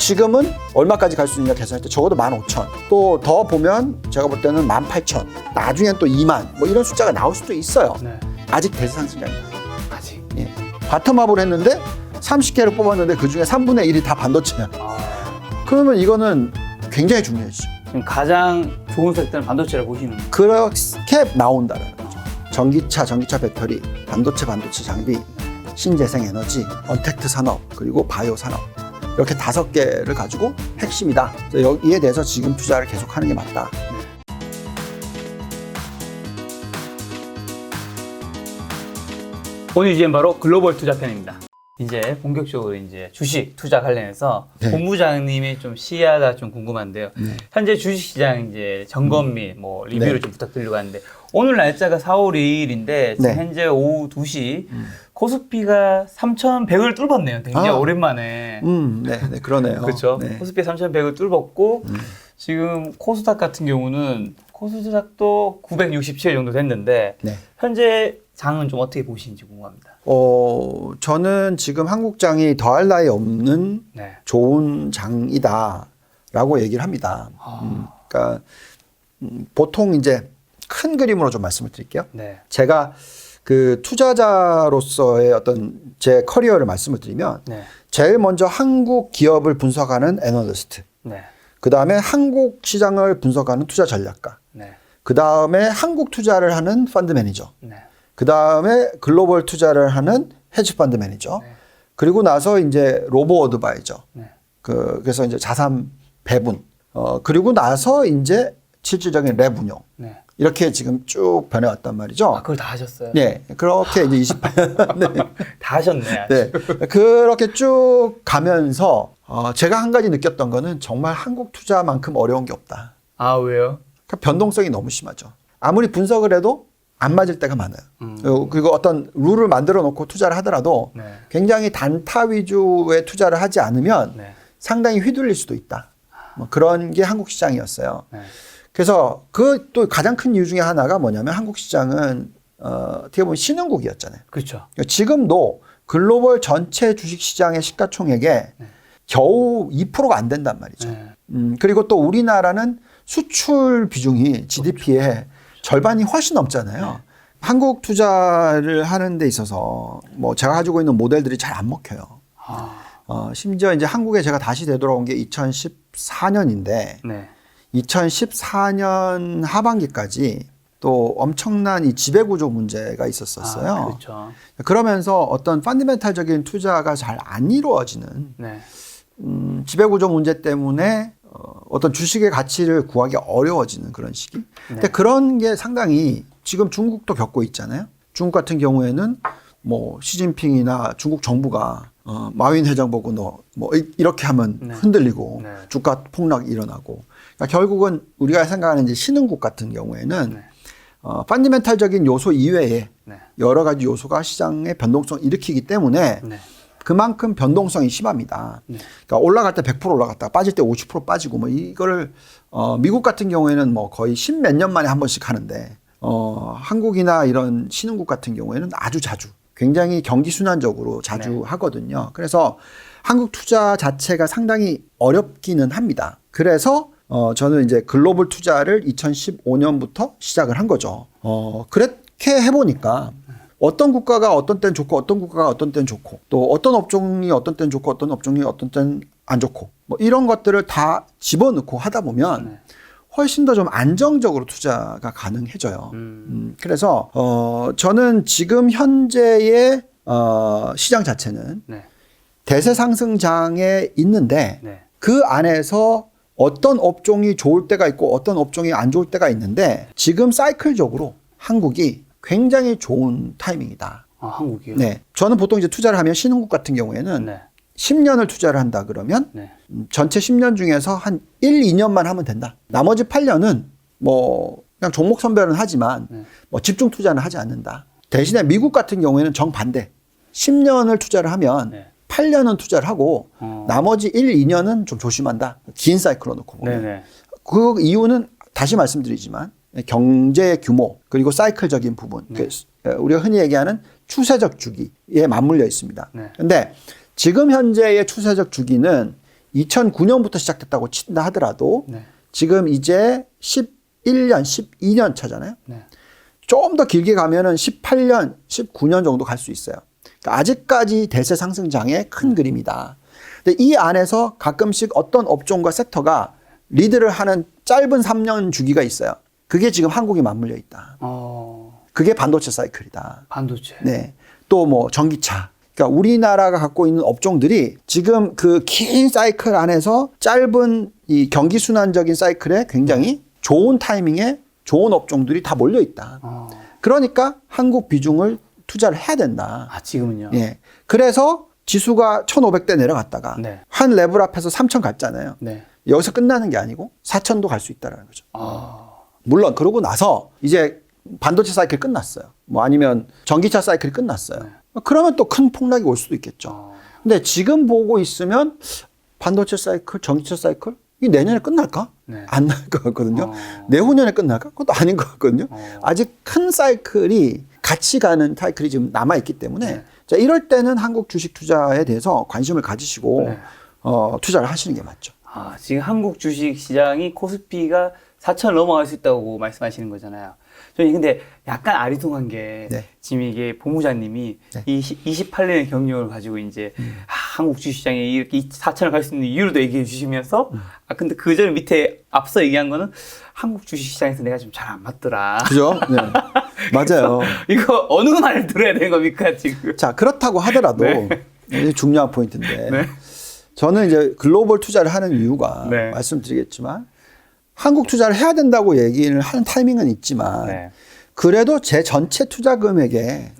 지금은 얼마까지 갈 수 있냐 계산할 때 적어도 15,000. 또 더 보면 제가 볼 때는 18,000. 나중엔 또 2만. 뭐 이런 숫자가 나올 수도 있어요. 네. 아직 대세상승장입니다. 아직. 예. 바텀업을 했는데 30개를 뽑았는데 그중에 3분의 1이 다 반도체야. 그러면 이거는 굉장히 중요해지죠. 지금 가장 좋은 섹터는 반도체를 보시는 거예요. 그렇게 나온다는 거죠. 전기차 배터리, 반도체 장비, 신재생 에너지, 언택트 산업, 그리고 바이오 산업. 이렇게 5개를 가지고 핵심이다. 여기에 대해서 지금 투자를 계속하는 게 맞다. 오늘 주제는 바로 글로벌 투자 편입니다. 이제 본격적으로 이제 주식 투자 관련해서 네. 본부장님의 좀 시야가 좀 궁금한데요. 현재 주식시장 이제 점검 및 뭐 리뷰를 네. 좀 부탁드리려고 하는데 오늘 날짜가 4월 2일인데 네. 현재 오후 2시 코스피가 3,100을 뚫었네요. 굉장히 오랜만에. 네, 그러네요. 그렇죠. 네. 코스피 3,100을 뚫었고 지금 코스닥 같은 경우는 코스닥도 967 정도 됐는데 네. 현재 장은 좀 어떻게 보시는지 궁금합니다. 저는 지금 한국장이 더할 나위 없는 네. 좋은 장이다라고 얘기를 합니다. 그러니까 보통 이제 큰 그림으로 좀 말씀을 드릴게요. 네. 제가 그 투자자로서의 어떤 제 커리어를 말씀을 드리면 네. 제일 먼저 한국 기업을 분석하는 애널리스트, 네. 그 다음에 한국 시장을 분석하는 투자 전략가, 네. 그 다음에 한국 투자를 하는 펀드 매니저, 네. 그 다음에 글로벌 투자를 하는 헤지 펀드 매니저, 네. 그리고 나서 이제 로보 어드바이저, 네. 그래서 이제 자산 배분, 그리고 나서 이제 실질적인 랩 운용. 네. 이렇게 지금 쭉 변해왔단 말이죠. 아, 그걸 다 하셨어요? 네. 그렇게 이제 28년. 네. 다 하셨네. 네. 그렇게 쭉 가면서, 제가 한 가지 느꼈던 거는 정말 한국 투자만큼 어려운 게 없다. 아, 왜요? 그러니까 변동성이 너무 심하죠. 아무리 분석을 해도 안 맞을 때가 많아요. 그리고 어떤 룰을 만들어 놓고 투자를 하더라도 네. 굉장히 단타 위주의 투자를 하지 않으면 네. 상당히 휘둘릴 수도 있다. 뭐 그런 게 한국 시장이었어요. 네. 그래서 그 또 가장 큰 이유 중에 하나가 뭐냐면 한국 시장은 어떻게 보면 신흥국이었잖아요. 그렇죠. 지금도 글로벌 전체 주식 시장의 시가총액에 겨우 2%가 안 된단 말이죠. 네. 그리고 또 우리나라는 수출 비중이 GDP의 절반이 훨씬 넘잖아요. 네. 한국 투자를 하는 데 있어서 뭐 제가 가지고 있는 모델들이 잘 안 먹혀요. 심지어 이제 한국에 제가 다시 되돌아온 게 2014년인데 네. 2014년 하반기까지 또 엄청난 이 지배구조 문제가 있었어요. 아, 그렇죠. 그러면서 어떤 펀더멘탈적인 투자가 잘 안 이루어지는 네. 지배구조 문제 때문에 어떤 주식의 가치를 구하기 어려워지는 그런 시기. 근데 그런 게 상당히 지금 중국도 겪고 있잖아요. 중국 같은 경우에는 뭐 시진핑이나 중국 정부가 마윈 회장 보고 너 뭐 이렇게 하면 흔들리고 네. 주가 폭락이 일어나고. 그러니까 결국은 우리가 생각하는 이제 신흥국 같은 경우에는 펀더멘탈적인 요소 이외에 여러 가지 요소가 시장의 변동성을 일으키기 때문에 그만큼 변동성이 심합니다. 그러니까 올라갈 때 100% 올라갔다가 빠질 때 50% 빠지고 뭐 이거를 미국 같은 경우에는 뭐 거의 10몇 년 만에 한 번씩 하는데 한국이나 이런 신흥국 같은 경우에는 아주 자주 굉장히 경기순환적으로 자주 하거든요. 그래서 한국 투자 자체가 상당히 어렵기는 합니다. 그래서 저는 이제 글로벌 투자를 2015년부터 시작을 한 거죠. 그렇게 해보니까 어떤 국가가 어떤 때는 좋고 어떤 국가가 어떤 때는 좋고 또 어떤 업종이 어떤 때는 좋고 어떤 업종이 어떤 때는 안 좋고 뭐 이런 것들을 다 집어넣고 하다 보면 훨씬 더 좀 안정적으로 투자가 가능해져요. 그래서 저는 지금 현재의 시장 자체는 대세 상승장에 있는데 그 안에서 어떤 업종이 좋을 때가 있고 어떤 업종이 안 좋을 때가 있는데 지금 사이클적으로 한국이 굉장히 좋은 타이밍이다. 아, 한국이요? 네. 저는 보통 이제 투자를 하면 신흥국 같은 경우에는 10년을 투자를 한다 그러면 전체 10년 중에서 한 1, 2년만 하면 된다. 나머지 8년은 뭐 그냥 종목 선별은 하지만 뭐 집중 투자는 하지 않는다. 대신에 미국 같은 경우에는 정반대. 10년을 투자를 하면 8년은 투자를 하고 나머지 1, 2년은 좀 조심한다. 긴 사이클로 놓고 보면. 그 이유는 다시 말씀드리지만 경제의 규모 그리고 사이클적인 부분. 우리가 흔히 얘기하는 추세적 주기에 맞물려 있습니다. 그런데 지금 현재의 추세적 주기는 2009년부터 시작됐다고 친다 하더라도 네. 지금 이제 11년, 12년 차잖아요. 네. 좀 더 길게 가면은 18년, 19년 정도 갈 수 있어요. 그러니까 아직까지 대세 상승장의 큰 그림이다. 근데 이 안에서 가끔씩 어떤 업종과 섹터가 리드를 하는 짧은 3년 주기가 있어요. 그게 지금 한국이 맞물려 있다. 그게 반도체 사이클이다. 반도체. 네. 또 뭐 전기차. 그러니까 우리나라가 갖고 있는 업종들이 지금 그 긴 사이클 안에서 짧은 이 경기 순환적인 사이클에 굉장히 좋은 타이밍에 좋은 업종들이 다 몰려 있다. 그러니까 한국 비중을 투자를 해야 된다. 아, 지금은요? 예. 그래서 지수가 1,500대 내려갔다가 네. 한 레벨 앞에서 3,000 갔잖아요. 네. 여기서 끝나는 게 아니고 4,000도 갈 수 있다는 거죠. 아. 물론 그러고 나서 이제 반도체 사이클 끝났어요. 뭐 아니면 전기차 사이클이 끝났어요. 그러면 또 큰 폭락이 올 수도 있겠죠. 근데 지금 보고 있으면 반도체 사이클, 전기차 사이클 이 내년에 끝날까? 네. 안 날 것 같거든요. 내후년에 끝날까? 그것도 아닌 것 같거든요. 아직 큰 사이클이 같이 가는 사이클이 지금 남아있기 때문에 네. 자, 이럴 때는 한국 주식 투자에 대해서 관심을 가지시고 네. 투자를 하시는 게 맞죠. 아, 지금 한국 주식 시장이 코스피가 4,000 넘어갈 수 있다고 말씀하시는 거잖아요. 저는 근데 약간 아리송한 게 네. 지금 이게 본부장님이 네. 이 28년의 경력을 가지고 이제 한국 주식 시장에 이렇게 4,000을 갈 수 있는 이유도 얘기해 주시면서 아 근데 그 전 밑에 앞서 얘기한 거는 한국 주식 시장에서 내가 좀 잘 안 맞더라. 그죠? 네. 맞아요. 이거 어느 말을 들어야 되는 겁니까 지금? 자, 그렇다고 하더라도 네. 이게 중요한 포인트인데 네. 저는 이제 글로벌 투자를 하는 이유가 네. 말씀드리겠지만 한국 투자를 해야 된다고 얘기를 하는 타이밍은 있지만 네. 그래도 제 전체 투자 금액의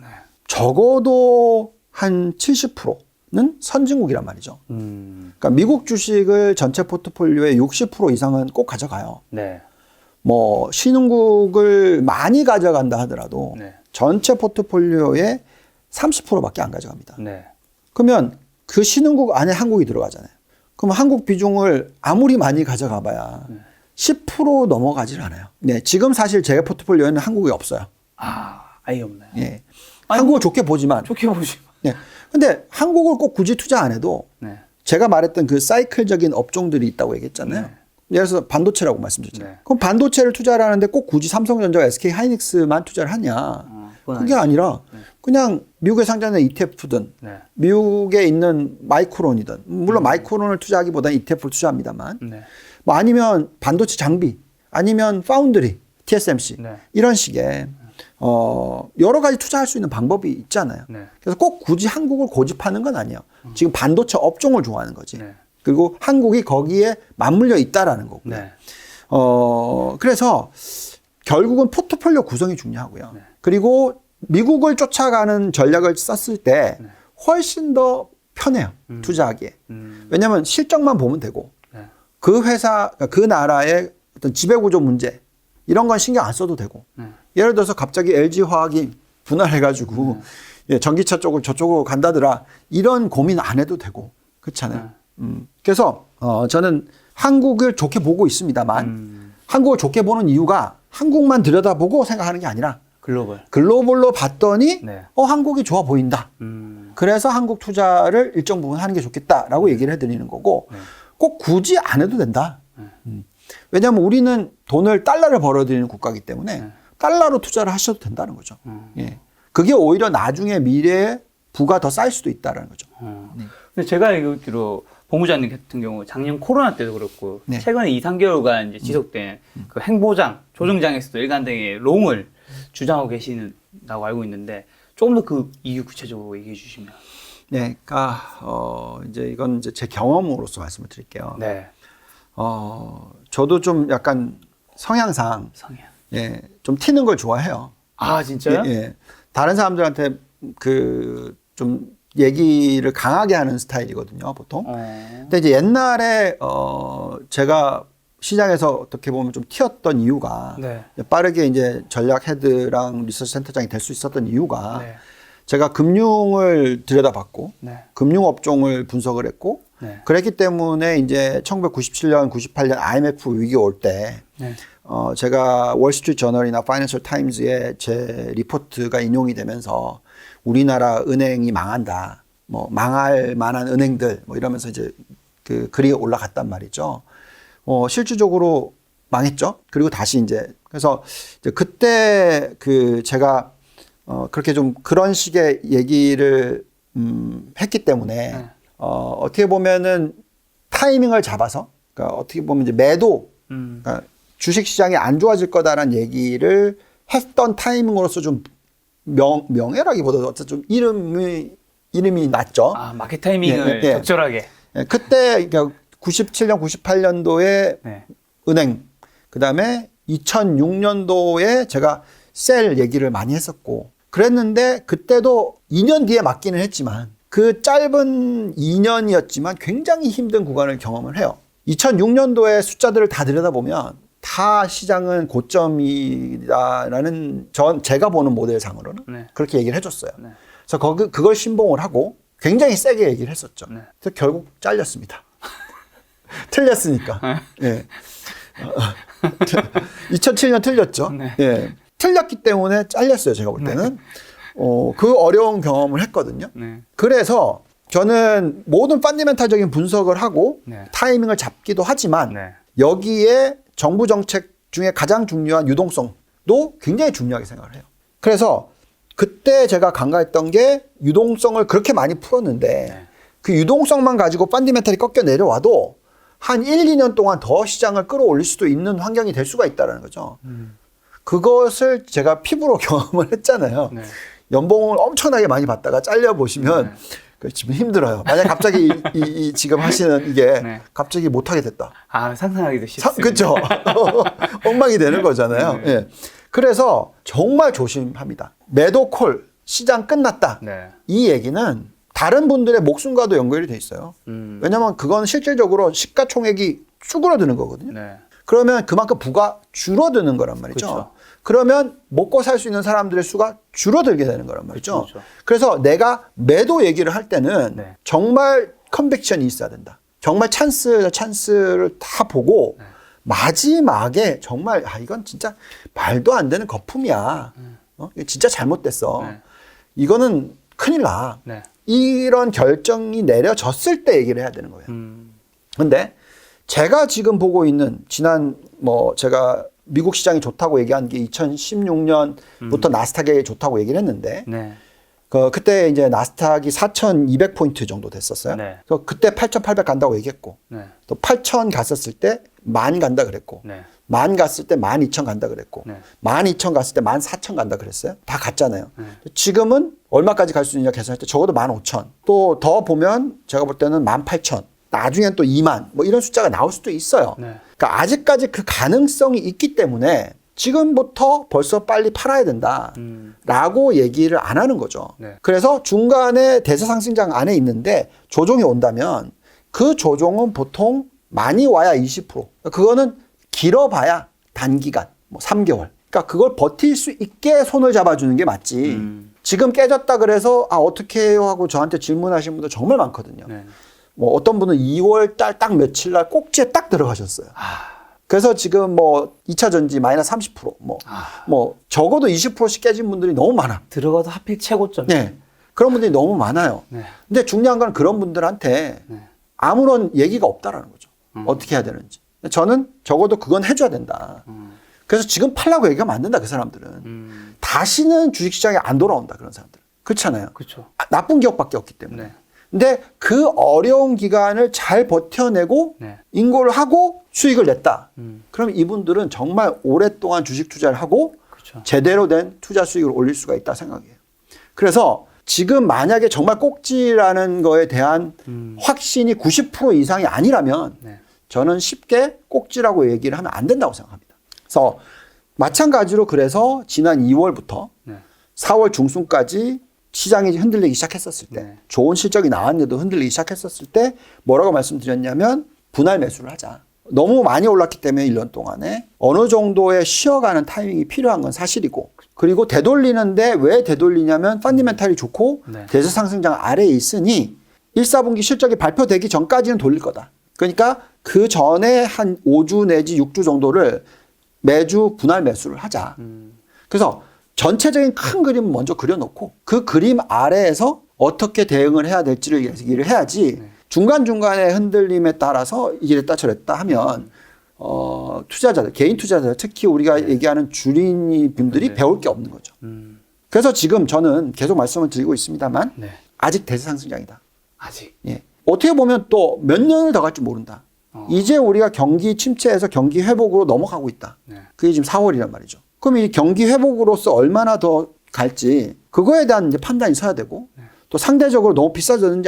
적어도 한 70%는 선진국이란 말이죠. 그러니까 미국 주식을 전체 포트폴리오의 60% 이상은 꼭 가져가요. 네. 뭐 신흥국을 많이 가져간다 하더라도 네. 전체 포트폴리오의 30%밖에 안 가져갑니다. 네. 그러면 그 신흥국 안에 한국이 들어가잖아요. 그럼 한국 비중을 아무리 많이 가져가 봐야 10% 넘어가질 않아요. 네, 지금 사실 제 포트폴리오에는 한국이 없어요. 아, 아예 없나요? 예. 한국을 좋게 보지만. 좋게 보시면. 네. 근데 한국을 꼭 굳이 투자 안 해도 네. 제가 말했던 그 사이클적인 업종들이 있다고 얘기했잖아요. 네. 예를 들어서 반도체라고 말씀드렸잖아요. 네. 그럼 반도체를 투자를 하는데 꼭 굳이 삼성전자와 SK 하이닉스만 투자를 하냐? 그게 아니라 그냥 미국에 상장된 ETF든 네. 미국에 있는 마이크론이든 물론 마이크론을 투자하기보다는 ETF를 투자합니다만 네. 뭐 아니면 반도체 장비 아니면 파운드리 TSMC 네. 이런 식의 여러 가지 투자할 수 있는 방법이 있잖아요. 네. 그래서 꼭 굳이 한국을 고집하는 건 아니에요. 지금 반도체 업종을 좋아하는 거지. 네. 그리고 한국이 거기에 맞물려 있다라는 거고요. 네. 그래서 결국은 포트폴리오 구성이 중요하고요. 네. 그리고 미국을 쫓아가는 전략을 썼을 때 네. 훨씬 더 편해요. 투자하기에. 왜냐하면 실적만 보면 되고 네. 그 회사, 그 나라의 어떤 지배구조 문제 이런 건 신경 안 써도 되고 예를 들어서 갑자기 LG화학이 분할해가지고 예, 전기차 쪽을 저쪽으로 간다더라 이런 고민 안 해도 되고 그렇잖아요. 그래서 저는 한국을 좋게 보고 있습니다만 한국을 좋게 보는 이유가 한국만 들여다보고 생각하는 게 아니라 글로벌로 봤더니 네. 한국이 좋아 보인다. 그래서 한국 투자를 일정 부분 하는 게 좋겠다라고 얘기를 해드리는 거고 꼭 굳이 안 해도 된다. 왜냐하면 우리는 돈을 달러를 벌어들이는 국가이기 때문에 달러로 투자를 하셔도 된다는 거죠. 예. 그게 오히려 나중에 미래에 부가 더 쌓일 수도 있다는 거죠. 근데 제가 알기로 본부장님 같은 경우 작년 코로나 때도 그렇고 네. 최근에 2, 3개월간 이제 지속된 그 행보장, 조정장에서도 일관되게 롱을 주장하고 계시다고 알고 있는데 조금 더 그 이유 구체적으로 얘기해 주시면. 네, 그러니까 이제 이건 이제 제 경험으로서 말씀을 드릴게요. 네. 저도 좀 약간 성향상 예, 좀 튀는 걸 좋아해요. 아, 진짜요? 예, 예. 다른 사람들한테 그 좀 얘기를 강하게 하는 스타일이거든요, 보통. 근데 이제 옛날에 제가 시장에서 어떻게 보면 좀 튀었던 이유가 네. 빠르게 이제 전략 헤드랑 리서치 센터장이 될 수 있었던 이유가 네. 제가 금융을 들여다봤고 네. 금융 업종을 분석을 했고 네. 그랬기 때문에 이제 1997년, 98년 IMF 위기 올 때 네. 제가 월스트리트 저널이나 파이낸셜 타임즈에 제 리포트가 인용이 되면서 우리나라 은행이 망한다. 뭐 망할 만한 은행들 뭐 이러면서 이제 그 글이 올라갔단 말이죠. 실질적으로 망했죠. 그리고 다시 이제 그래서 이제 그때 그 제가 그렇게 좀 그런 식의 얘기를 했기 때문에 어떻게 보면은 타이밍을 잡아서 그러니까 어떻게 보면 이제 매도 그러니까 주식 시장이 안 좋아질 거다라는 얘기를 했던 타이밍으로서 좀 명예라기보다도 어쨌든 좀 이름이 났죠. 아, 마켓 타이밍을 적절하게. 그때 그러니까 97년, 98년도에 네. 은행, 그 다음에 2006년도에 제가 셀 얘기를 많이 했었고, 그랬는데 그때도 2년 뒤에 맞기는 했지만 그 짧은 2년이었지만 굉장히 힘든 구간을 경험을 해요. 2006년도에 숫자들을 다 들여다보면 다 시장은 고점이다라는 제가 보는 모델상으로는 네. 그렇게 얘기를 해줬어요. 네. 그래서 그걸 신봉을 하고 굉장히 세게 얘기를 했었죠. 네. 그래서 결국 잘렸습니다. 틀렸으니까. 예. 2007년 틀렸죠. 네. 예. 틀렸기 때문에 잘렸어요. 제가 볼 때는. 그 어려운 경험을 했거든요. 네. 그래서 저는 모든 펀더멘탈적인 분석을 하고 네. 타이밍을 잡기도 하지만 네. 여기에 정부 정책 중에 가장 중요한 유동성도 굉장히 중요하게 생각을 해요. 그래서 그때 제가 간과했던 게 유동성을 그렇게 많이 풀었는데 네. 그 유동성만 가지고 펀더멘탈이 꺾여 내려와도 한 1, 2년 동안 더 시장을 끌어올릴 수도 있는 환경이 될 수가 있다는 거죠. 그것을 제가 피부로 경험을 했잖아요. 네. 연봉을 엄청나게 많이 받다가 잘려보시면 지금 힘들어요. 만약 갑자기 이 지금 하시는 이게 네. 갑자기 못하게 됐다. 아, 상상하기도 쉽습니다. 그렇죠. 엉망이 되는 거잖아요. 예. 그래서 정말 조심합니다. 매도 콜, 시장 끝났다. 네. 이 얘기는 다른 분들의 목숨과도 연결이 돼 있어요. 왜냐하면 그건 실질적으로 시가총액이 쭈그러드는 거거든요. 네. 그러면 그만큼 부가 줄어드는 거란 말이죠. 그렇죠. 그러면 먹고 살 수 있는 사람들의 수가 줄어들게 되는 거란 말이죠. 그렇죠. 그래서 내가 매도 얘기를 할 때는 네. 정말 컨빅션이 있어야 된다. 정말 찬스를 다 보고 마지막에 정말 이건 진짜 말도 안 되는 거품이야. 이거 진짜 잘못됐어. 네. 이거는 큰일 나. 네. 이런 결정이 내려졌을 때 얘기를 해야 되는 거예요. 근데 제가 지금 보고 있는 지난 제가 미국 시장이 좋다고 얘기한 게 2016년부터 나스닥이 좋다고 얘기를 했는데 네. 그때 이제 나스닥이 4,200포인트 정도 됐었어요. 네. 그래서 그때 8,800 간다고 얘기했고 네. 또 8,000 갔었을 때 10,000 간다 그랬고 네. 10,000 갔을 때 12,000 간다 그랬고 네. 12,000 갔을 때 14,000 간다 그랬어요. 다 갔잖아요. 지금은 얼마까지 갈 수 있냐 계산할 때 적어도 15,000. 또 더 보면 제가 볼 때는 18,000. 나중엔 또 2만 이런 숫자가 나올 수도 있어요. 네. 그러니까 아직까지 그 가능성이 있기 때문에 지금부터 벌써 빨리 팔아야 된다라고 얘기를 안 하는 거죠. 네. 그래서 중간에 대세상승장 안에 있는데 조정이 온다면 그 조정은 보통 많이 와야 20%. 그거는 길어봐야 단기간 3개월. 그러니까 그걸 버틸 수 있게 손을 잡아주는 게 맞지. 지금 깨졌다 그래서 어떻게 해요 하고 저한테 질문하시는 분들 정말 많거든요. 네. 어떤 분은 2월 달 딱 며칠 날 꼭지에 딱 들어가셨어요. 그래서 지금 2차 전지 마이너스 30%, 적어도 20%씩 깨진 분들이 너무 많아. 들어가도 하필 최고점. 네. 그런 분들이 너무 많아요. 네. 근데 중요한 건 그런 분들한테 네. 아무런 얘기가 없다라는 거죠. 어떻게 해야 되는지. 저는 적어도 그건 해줘야 된다. 그래서 지금 팔라고 얘기하면 안 된다, 그 사람들은. 다시는 주식시장에 안 돌아온다, 그런 사람들. 그렇잖아요. 그렇죠. 나쁜 기억밖에 없기 때문에. 네. 근데 그 어려운 기간을 잘 버텨내고 네. 인고를 하고 수익을 냈다. 그럼 이분들은 정말 오랫동안 주식 투자를 하고 그렇죠. 제대로 된 투자 수익을 올릴 수가 있다 생각해요. 그래서 지금 만약에 정말 꼭지라는 거에 대한 확신이 90% 이상이 아니라면 네. 저는 쉽게 꼭지라고 얘기를 하면 안 된다고 생각합니다. 그래서 마찬가지로 그래서 지난 2월부터 네. 4월 중순까지 시장이 흔들리기 시작했었을 때, 네. 좋은 좋은 실적이 나왔는데도 흔들리기 시작했었을 때 뭐라고 말씀드렸냐면 분할 매수를 하자. 너무 많이 올랐기 때문에 1년 동안에 어느 정도의 쉬어가는 타이밍이 필요한 건 사실이고, 그리고 되돌리는데 왜 되돌리냐면 펀더멘탈이 좋고 네. 대세 상승장 아래에 있으니 1, 4분기 실적이 발표되기 전까지는 돌릴 거다. 그러니까 그 전에 한 5주 내지 6주 정도를 매주 분할 매수를 하자. 그래서 전체적인 큰 그림을 먼저 그려놓고 그 그림 아래에서 어떻게 대응을 해야 될지를 얘기를 해야지 중간중간에 흔들림에 따라서 이랬다 저랬다 하면 투자자들, 개인 투자자들, 특히 우리가 얘기하는 주린이 분들이 배울 게 없는 거죠. 그래서 지금 저는 계속 말씀을 드리고 있습니다만 아직 대세상승장이다. 아직. 예. 어떻게 보면 또 몇 년을 더 갈지 모른다. 이제 우리가 경기 침체에서 경기 회복으로 넘어가고 있다. 그게 지금 4월이란 말이죠. 그럼 이 경기 회복으로서 얼마나 더 갈지 그거에 대한 이제 판단이 서야 되고 또 상대적으로 너무 비싸졌는지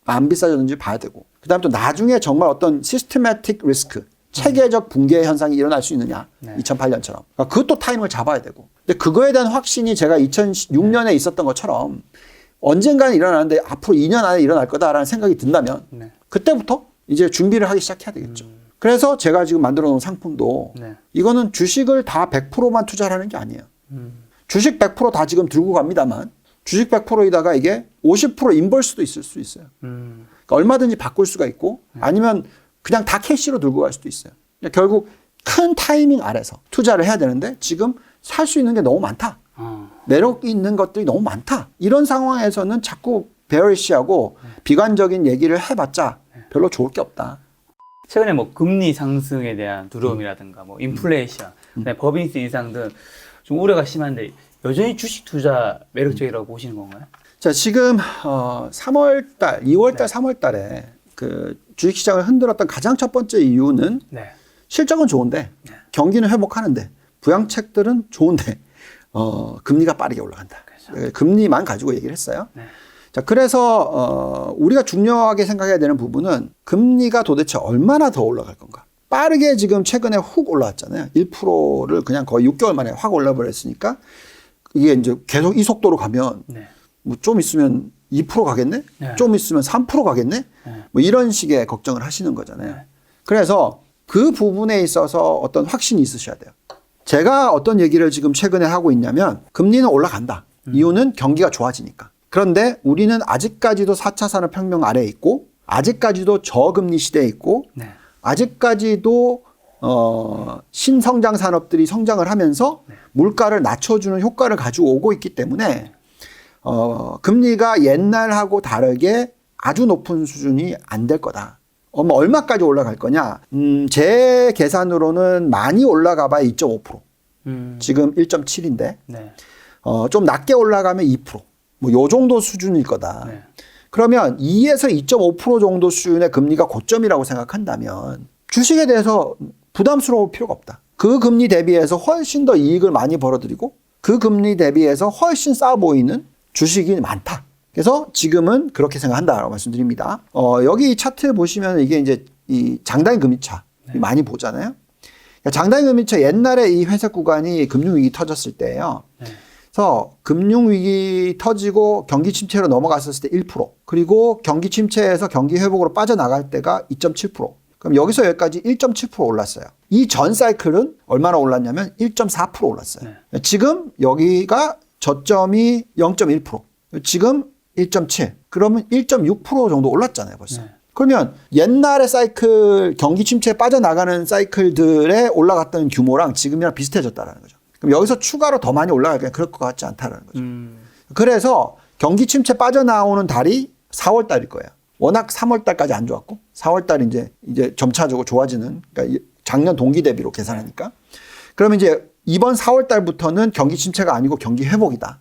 안 비싸졌는지 봐야 되고 그다음에 또 나중에 정말 어떤 시스테매틱 리스크 체계적 붕괴 현상이 일어날 수 있느냐 2008년처럼 그러니까 그것도 타이밍을 잡아야 되고 근데 그거에 대한 확신이 제가 2006년에 있었던 것처럼 언젠가는 일어나는데 앞으로 2년 안에 일어날 거다라는 생각이 든다면 그때부터 이제 준비를 하기 시작해야 되겠죠. 그래서 제가 지금 만들어 놓은 상품도 이거는 주식을 다 100%만 투자를 하는 게 아니에요. 주식 100% 다 지금 들고 갑니다만 주식 100%에다가 이게 50% 인버스도 있을 수 있어요. 그러니까 얼마든지 바꿀 수가 있고 아니면 그냥 다 캐시로 들고 갈 수도 있어요. 그러니까 결국 큰 타이밍 아래서 투자를 해야 되는데 지금 살 수 있는 게 너무 많다. 매력 있는 것들이 너무 많다. 이런 상황에서는 자꾸 베어리시하고 비관적인 얘기를 해봤자 별로 좋을 게 없다. 최근에 뭐 금리 상승에 대한 두려움이라든가 뭐 인플레이션, 법인세 인상 등 좀 우려가 심한데 여전히 주식 투자 매력적이라고 보시는 건가요? 자, 지금 3월달, 2월달, 3월달에 그 주식시장을 흔들었던 가장 첫 번째 이유는 실적은 좋은데 경기는 회복하는데 부양책들은 좋은데 금리가 빠르게 올라간다. 그렇죠. 금리만 가지고 얘기를 했어요. 자, 그래서 우리가 중요하게 생각해야 되는 부분은 금리가 도대체 얼마나 더 올라갈 건가. 빠르게 지금 최근에 훅 올라왔잖아요. 1%를 그냥 거의 6개월 만에 확 올라버렸으니까 이게 이제 계속 이 속도로 가면 뭐 좀 있으면 2% 가겠네? 좀 있으면 3% 가겠네? 뭐 이런 식의 걱정을 하시는 거잖아요. 그래서 그 부분에 있어서 어떤 확신이 있으셔야 돼요. 제가 어떤 얘기를 지금 최근에 하고 있냐면 금리는 올라간다. 이유는 경기가 좋아지니까. 그런데 우리는 아직까지도 4차 산업혁명 아래에 있고 아직까지도 저금리 시대에 있고 아직까지도 신성장 산업들이 성장을 하면서 물가를 낮춰주는 효과를 가지고 오고 있기 때문에 금리가 옛날하고 다르게 아주 높은 수준이 안 될 거다. 얼마까지 올라갈 거냐? 제 계산으로는 많이 올라가 봐야 2.5%. 지금 1.7인데 좀 낮게 올라가면 2%. 뭐 요 정도 수준일 거다. 그러면 2에서 2.5% 정도 수준의 금리가 고점이라고 생각한다면 주식에 대해서 부담스러울 필요가 없다. 그 금리 대비해서 훨씬 더 이익을 많이 벌어들이고 그 금리 대비해서 훨씬 싸 보이는 주식이 많다. 그래서 지금은 그렇게 생각한다라고 말씀드립니다. 여기 이 차트 보시면 이게 이제 이 장단기 금리차 많이 보잖아요. 그러니까 장단기 금리차 옛날에 이 회색 구간이 금융위기 터졌을 때예요. 그래서 금융위기 터지고 경기 침체로 넘어갔을 때 1%, 그리고 경기 침체에서 경기 회복으로 빠져나갈 때가 2.7%. 그럼 여기서 여기까지 1.7% 올랐어요. 이 전 사이클은 얼마나 올랐냐면 1.4% 올랐어요. 지금 여기가 저점이 0.1%. 지금 1.7. 그러면 1.6% 정도 올랐잖아요, 벌써. 그러면 옛날의 사이클, 경기 침체에 빠져나가는 사이클들에 올라갔던 규모랑 지금이랑 비슷해졌다는 거죠. 그럼 여기서 추가로 더 많이 올라가기가 그럴 것 같지 않다는 거죠. 그래서 경기 침체 빠져나오는 달이 4월 달일 거예요. 워낙 3월 달까지 안 좋았고 4월 달이 이제 점차적으로 좋아지는, 그러니까 작년 동기 대비로 계산하니까. 그러면 이제 이번 4월 달부터는 경기 침체가 아니고 경기 회복이다.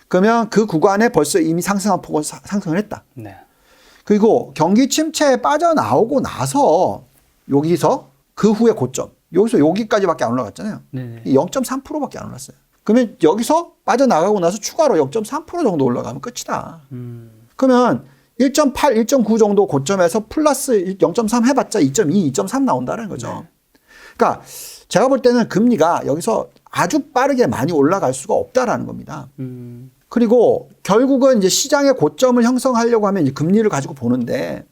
그러면 그 구간에 벌써 이미 상승한 폭은 상승을 했다. 그리고 경기 침체에 빠져나오고 나서 여기서 그 후에 고점, 여기서 여기까지밖에 안 올라갔잖아요. 0.3%밖에 안 올랐어요. 그러면 여기서 빠져나가고 나서 추가로 0.3% 정도 올라가면 끝이다. 그러면 1.8, 1.9 정도 고점에서 플러스 0.3 해봤자 2.2, 2.3 나온다는 거죠. 그러니까 제가 볼 때는 금리가 여기서 아주 빠르게 많이 올라갈 수가 없다라는 겁니다. 그리고 결국은 이제 시장의 고점을 형성하려고 하면 이제 금리를 가지고 보는데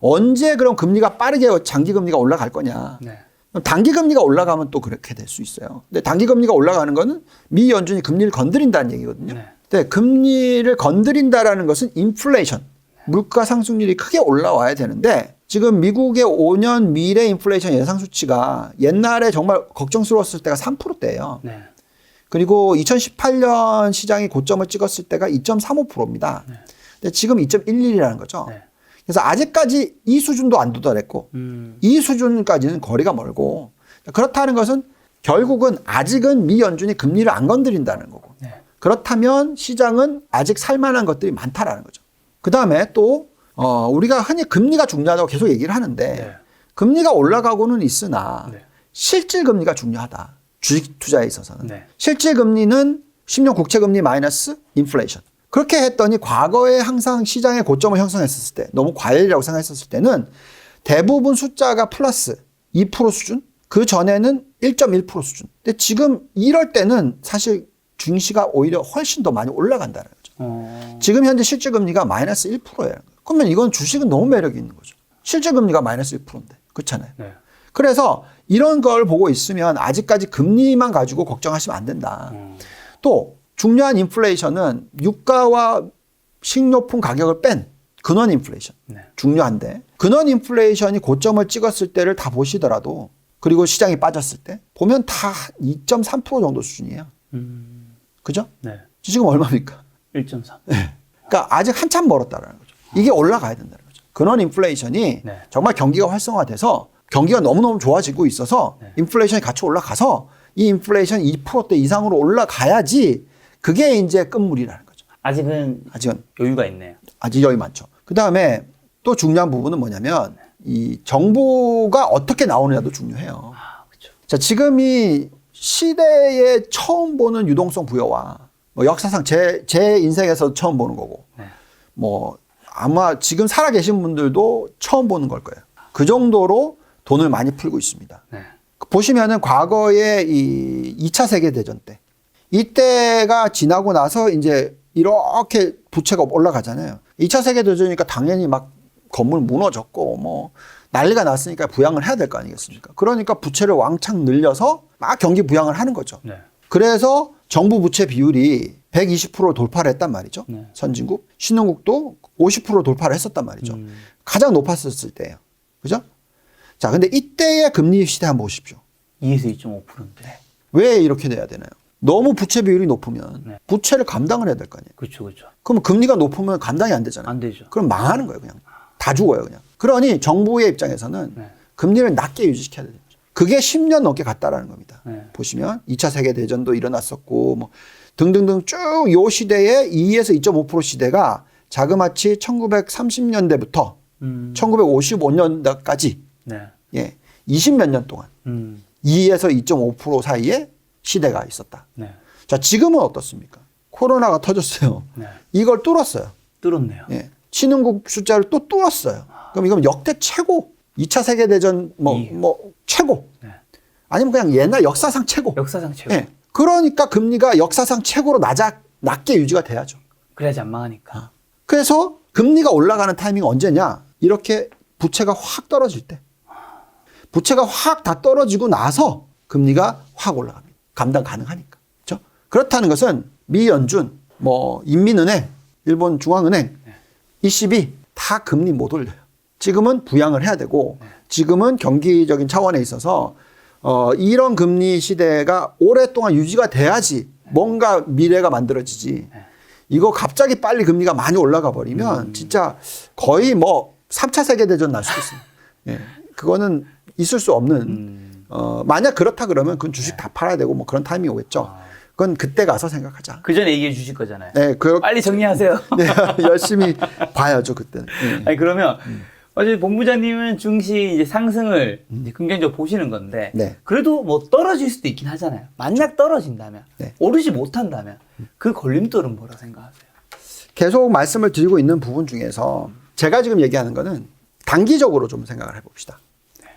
언제 그럼 금리가 빠르게 장기 금리가 올라갈 거냐. 단기 금리가 올라가면 또 그렇게 될 수 있어요. 근데 단기 금리가 올라가는 거는 미 연준이 금리를 건드린다는 얘기거든요. 근데 금리를 건드린다라는 것은 인플레이션, 물가 상승률이 크게 올라와야 되는데 지금 미국의 5년 미래 인플레이션 예상 수치가 옛날에 정말 걱정스러웠을 때가 3%대예요. 그리고 2018년 시장이 고점을 찍었을 때가 2.35%입니다. 근데 지금 2.11이라는 거죠. 그래서 아직까지 이 수준도 안 도달했고 이 수준까지는 거리가 멀고 그렇다는 것은 결국은 아직은 미 연준이 금리를 안 건드린다는 거고 네. 그렇다면 시장은 아직 살만한 것들이 많다라는 거죠. 그다음에 또 우리가 흔히 금리가 중요하다고 계속 얘기를 하는데 네. 금리가 올라가고는 있으나 네. 실질 금리가 중요하다. 주식 투자에 있어서는. 네. 실질 금리는 10년 국채 금리 마이너스 인플레이션. 그렇게 했더니 과거에 항상 시장의 고점을 형성했었을 때 너무 과열이라고 생각했었을 때는 대부분 숫자가 플러스 2% 수준 그 전에는 1.1% 수준. 근데 지금 이럴 때는 사실 증시가 오히려 훨씬 더 많이 올라간다는 거죠. 지금 현재 실질 금리가 마이너스 1%예요. 그러면 이건 주식은 너무 매력이 있는 거죠. 실질 금리가 마이너스 1%인데. 그렇잖아요. 네. 그래서 이런 걸 보고 있으면 아직까지 금리만 가지고 걱정하시면 안 된다. 또 중요한 인플레이션은 유가와 식료품 가격을 뺀 근원 인플레이션. 네. 중요한데 근원 인플레이션이 고점을 찍었을 때를 다 보시더라도 그리고 시장이 빠졌을 때 보면 다 2.3% 정도 수준이에요. 그죠? 네. 지금 얼마입니까? 1.3. 네. 그러니까 아직 한참 멀었다는 거죠. 이게 올라가야 된다는 거죠. 근원 인플레이션이 네. 정말 경기가 활성화돼서 경기가 너무너무 좋아지고 있어서 네. 인플레이션이 같이 올라가서 이 인플레이션 2%대 이상으로 올라가야지 그게 이제 끝물이라는 거죠. 아직은 여유가 있네요. 아직 여유 많죠. 그 다음에 또 중요한 부분은 뭐냐면 이 정부가 어떻게 나오느냐도 중요해요. 그렇죠. 자, 지금 이 시대에 처음 보는 유동성 부여와 뭐 역사상 제 인생에서 처음 보는 거고 네. 뭐 아마 지금 살아계신 분들도 처음 보는 걸 거예요. 그 정도로 돈을 많이 풀고 있습니다. 네. 보시면은 과거에 이 2차 세계대전 때 이때가 지나고 나서 이제 이렇게 부채가 올라가잖아요. 2차 세계대전이니까 당연히 막 건물 무너졌고 뭐 난리가 났으니까 부양을 해야 될 거 아니겠습니까? 그러니까 부채를 왕창 늘려서 막 경기 부양을 하는 거죠. 네. 그래서 정부 부채 비율이 120%를 돌파를 했단 말이죠. 네. 선진국, 신흥국도 50% 돌파를 했었단 말이죠. 가장 높았었을 때예요. 그죠? 자, 근데 이때의 금리 시대 한번 보십시오. 2에서 2.5%인데. 왜 이렇게 돼야 되나요? 너무 부채 비율이 높으면 네. 부채를 감당을 해야 될 거 아니에요. 그렇죠, 그렇죠. 그러면 금리가 높으면 감당이 안 되잖아요. 안 되죠. 그럼 망하는 거예요, 그냥. 다 죽어요, 그냥. 그러니 정부의 입장에서는 네. 금리를 낮게 유지시켜야 되죠. 그게 10년 넘게 갔다라는 겁니다. 네. 보시면 2차 세계대전도 일어났었고 뭐 등등등 쭉 요 시대에 2에서 2.5% 시대가 자그마치 1930년대부터 1955년까지 네. 예, 20몇 년 동안 2에서 2.5% 사이에 시대가 있었다. 네. 자, 지금은 어떻습니까? 코로나가 터졌어요. 네. 이걸 뚫었어요. 뚫었네요. 예. 신흥국 숫자를 또 뚫었어요. 그럼 이건 역대 최고. 2차 세계대전 뭐 최고. 네. 아니면 그냥 옛날 역사상 최고. 역사상 최고. 예. 그러니까 금리가 역사상 최고로 낮게 유지가 돼야죠. 그래야지 안 망하니까. 그래서 금리가 올라가는 타이밍이 언제냐? 이렇게 부채가 확 떨어질 때. 부채가 확 다 떨어지고 나서 금리가 확 올라갑니다. 감당 가능하니까. 그렇죠? 그렇다는 것은 미 연준, 뭐 인민은행, 일본 중앙은행, ECB 다 금리 못 올려요. 지금은 부양을 해야 되고 지금은 경기적인 차원에 있어서 이런 금리 시대가 오랫동안 유지가 돼야지 뭔가 미래가 만들어지지. 이거 갑자기 빨리 금리가 많이 올라가 버리면 진짜 거의 뭐 3차 세계대전 날 수도 있습니다. 예. 그거는 있을 수 없는 만약 그렇다 그러면 그건 주식 다 팔아야 되고 뭐 그런 타이밍이 오겠죠. 그건 그때 가서 생각하자. 그 전에 얘기해 주실 거잖아요. 네, 빨리 정리하세요. 네, 열심히 봐야죠 그때는. 네. 아니 그러면 어제 본부장님은 증시 이제 상승을 이제 긍정적으로 보시는 건데 네. 그래도 뭐 떨어질 수도 있긴 하잖아요. 만약 떨어진다면 네. 오르지 못한다면 그 걸림돌은 뭐라 생각하세요? 계속 말씀을 드리고 있는 부분 중에서 제가 지금 얘기하는 거는 단기적으로 좀 생각을 해봅시다.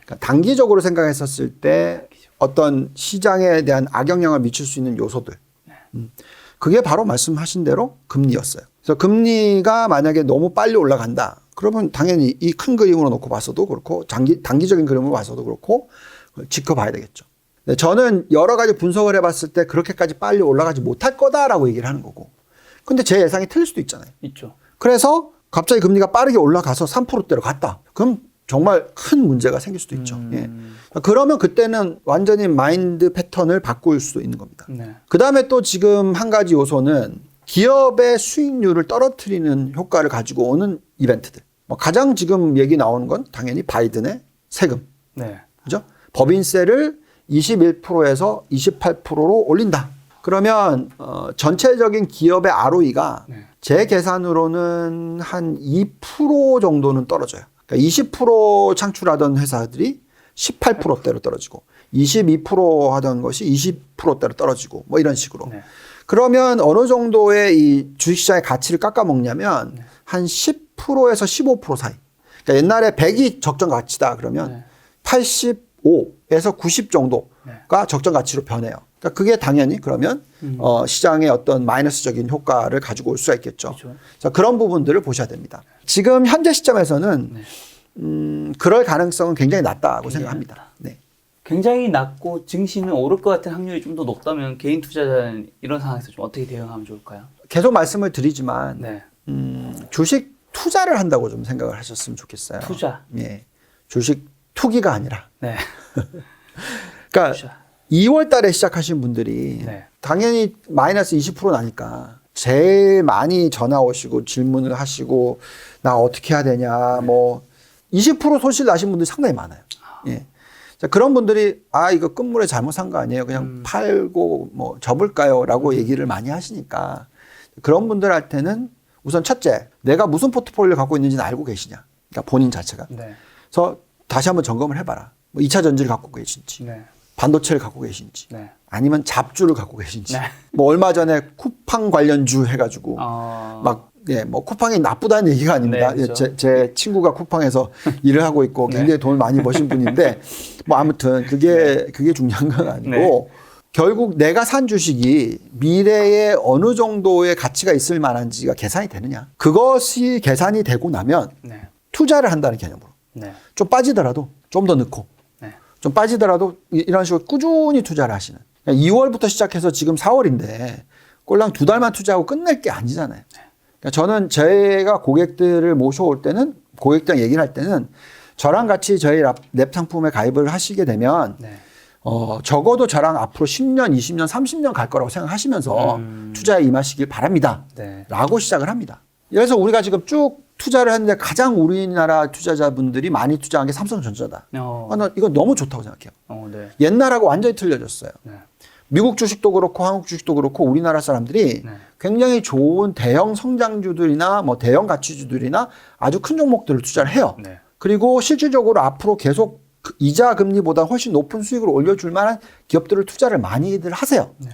그러니까 단기적으로 생각했었을 때 어떤 시장에 대한 악영향을 미칠 수 있는 요소들. 그게 바로 말씀하신 대로 금리였어요. 그래서 금리가 만약에 너무 빨리 올라간다. 그러면 당연히 이 큰 그림으로 놓고 봐서도 그렇고 단기적인 그림으로 봐서도 그렇고 지켜봐야 되겠죠. 근데 저는 여러 가지 분석을 해봤을 때 그렇게까지 빨리 올라가지 못할 거다라고 얘기를 하는 거고. 근데 제 예상이 틀릴 수도 있잖아요. 있죠. 그래서 갑자기 금리가 빠르게 올라가서 3%대로 갔다. 그럼 정말 큰 문제가 생길 수도 있죠. 예. 그러면 그때는 완전히 마인드 패턴을 바꿀 수도 있는 겁니다. 네. 그 다음에 또 지금 한 가지 요소는 기업의 수익률을 떨어뜨리는 효과를 가지고 오는 이벤트들. 뭐 가장 지금 얘기 나오는 건 당연히 바이든의 세금. 네. 그죠? 법인세를 21%에서 28%로 올린다. 그러면 전체적인 기업의 ROE가 네. 제 계산으로는 한 2% 정도는 떨어져요. 그러니까 20% 창출하던 회사들이 18%대로 떨어지고 22% 하던 것이 20%대로 떨어지고 뭐 이런 식으로. 네. 그러면 어느 정도의 이 주식시장의 가치를 깎아먹냐면 네. 한 10%에서 15% 사이. 그러니까 옛날에 100이 적정 가치다 그러면 네. 85에서 90 정도가 적정 가치로 변해요. 그러니까 그게 당연히 그러면 시장의 어떤 마이너스적인 효과를 가지고 올 수가 있겠죠. 그렇죠. 그래서 그런 부분들을 보셔야 됩니다. 지금 현재 시점에서는 그럴 가능성은 굉장히 낮다고 생각합니다. 네. 굉장히 낮고 증시는 오를 것 같은 확률이 좀 더 높다면 개인 투자자는 이런 상황에서 좀 어떻게 대응하면 좋을까요? 계속 말씀을 드리지만 네. 주식 투자를 한다고 좀 생각을 하셨으면 좋겠어요. 투자. 예. 주식 투기가 아니라. 네. 그러니까 투자. 2월 달에 시작하신 분들이 네. 당연히 마이너스 20% 나니까 제일 많이 전화 오시고 질문을 하시고 나 어떻게 해야 되냐 뭐 20% 손실 나신 분들이 상당히 많아요. 예. 자, 그런 분들이 이거 끝물에 잘못 산 거 아니에요. 그냥 팔고 뭐 접을까요? 라고 얘기를 많이 하시니까 그런 분들 할 때는 우선 첫째, 내가 무슨 포트폴리오를 갖고 있는지는 알고 계시냐. 그러니까 본인 자체가. 네. 그래서 다시 한번 점검을 해봐라. 뭐 2차 전지를 갖고 계신지, 네. 반도체를 갖고 계신지, 네. 아니면 잡주를 갖고 계신지. 네. 뭐 얼마 전에 쿠팡 관련주 해가지고 뭐 쿠팡이 나쁘다는 얘기가 아닙니다. 네, 그렇죠. 제 친구가 쿠팡에서 일을 하고 있고 굉장히 돈을 많이 버신 분인데 뭐 아무튼 그게 중요한 건 아니고 네. 결국 내가 산 주식이 미래에 어느 정도의 가치가 있을 만한지가 계산이 되느냐. 그것이 계산이 되고 나면 네. 투자를 한다는 개념으로. 네. 좀 빠지더라도 좀 더 넣고 네. 좀 빠지더라도 이런 식으로 꾸준히 투자를 하시는. 2월부터 시작해서 지금 4월인데 꼴랑 2달만 투자하고 끝낼 게 아니잖아요. 그러니까 저는 제가 고객들을 모셔올 때는 고객들랑 얘기를 할 때는 저랑 같이 저희 랩 상품에 가입을 하시게 되면 네. 적어도 저랑 앞으로 10년, 20년, 30년 갈 거라고 생각하시면서 투자에 임하시길 바랍니다. 네. 라고 시작을 합니다. 그래서 우리가 지금 쭉 투자를 했는데 가장 우리나라 투자자분들이 많이 투자한 게 삼성전자다. 나 이거 너무 좋다고 생각해요. 네. 옛날하고 완전히 틀려졌어요. 네. 미국 주식도 그렇고 한국 주식도 그렇고 우리나라 사람들이 네. 굉장히 좋은 대형 성장주들이나 뭐 대형 가치주들이나 아주 큰 종목들을 투자를 해요. 네. 그리고 실질적으로 앞으로 계속 이자 금리보다 훨씬 높은 수익을 올려줄 만한 기업들을 투자를 많이들 하세요. 네.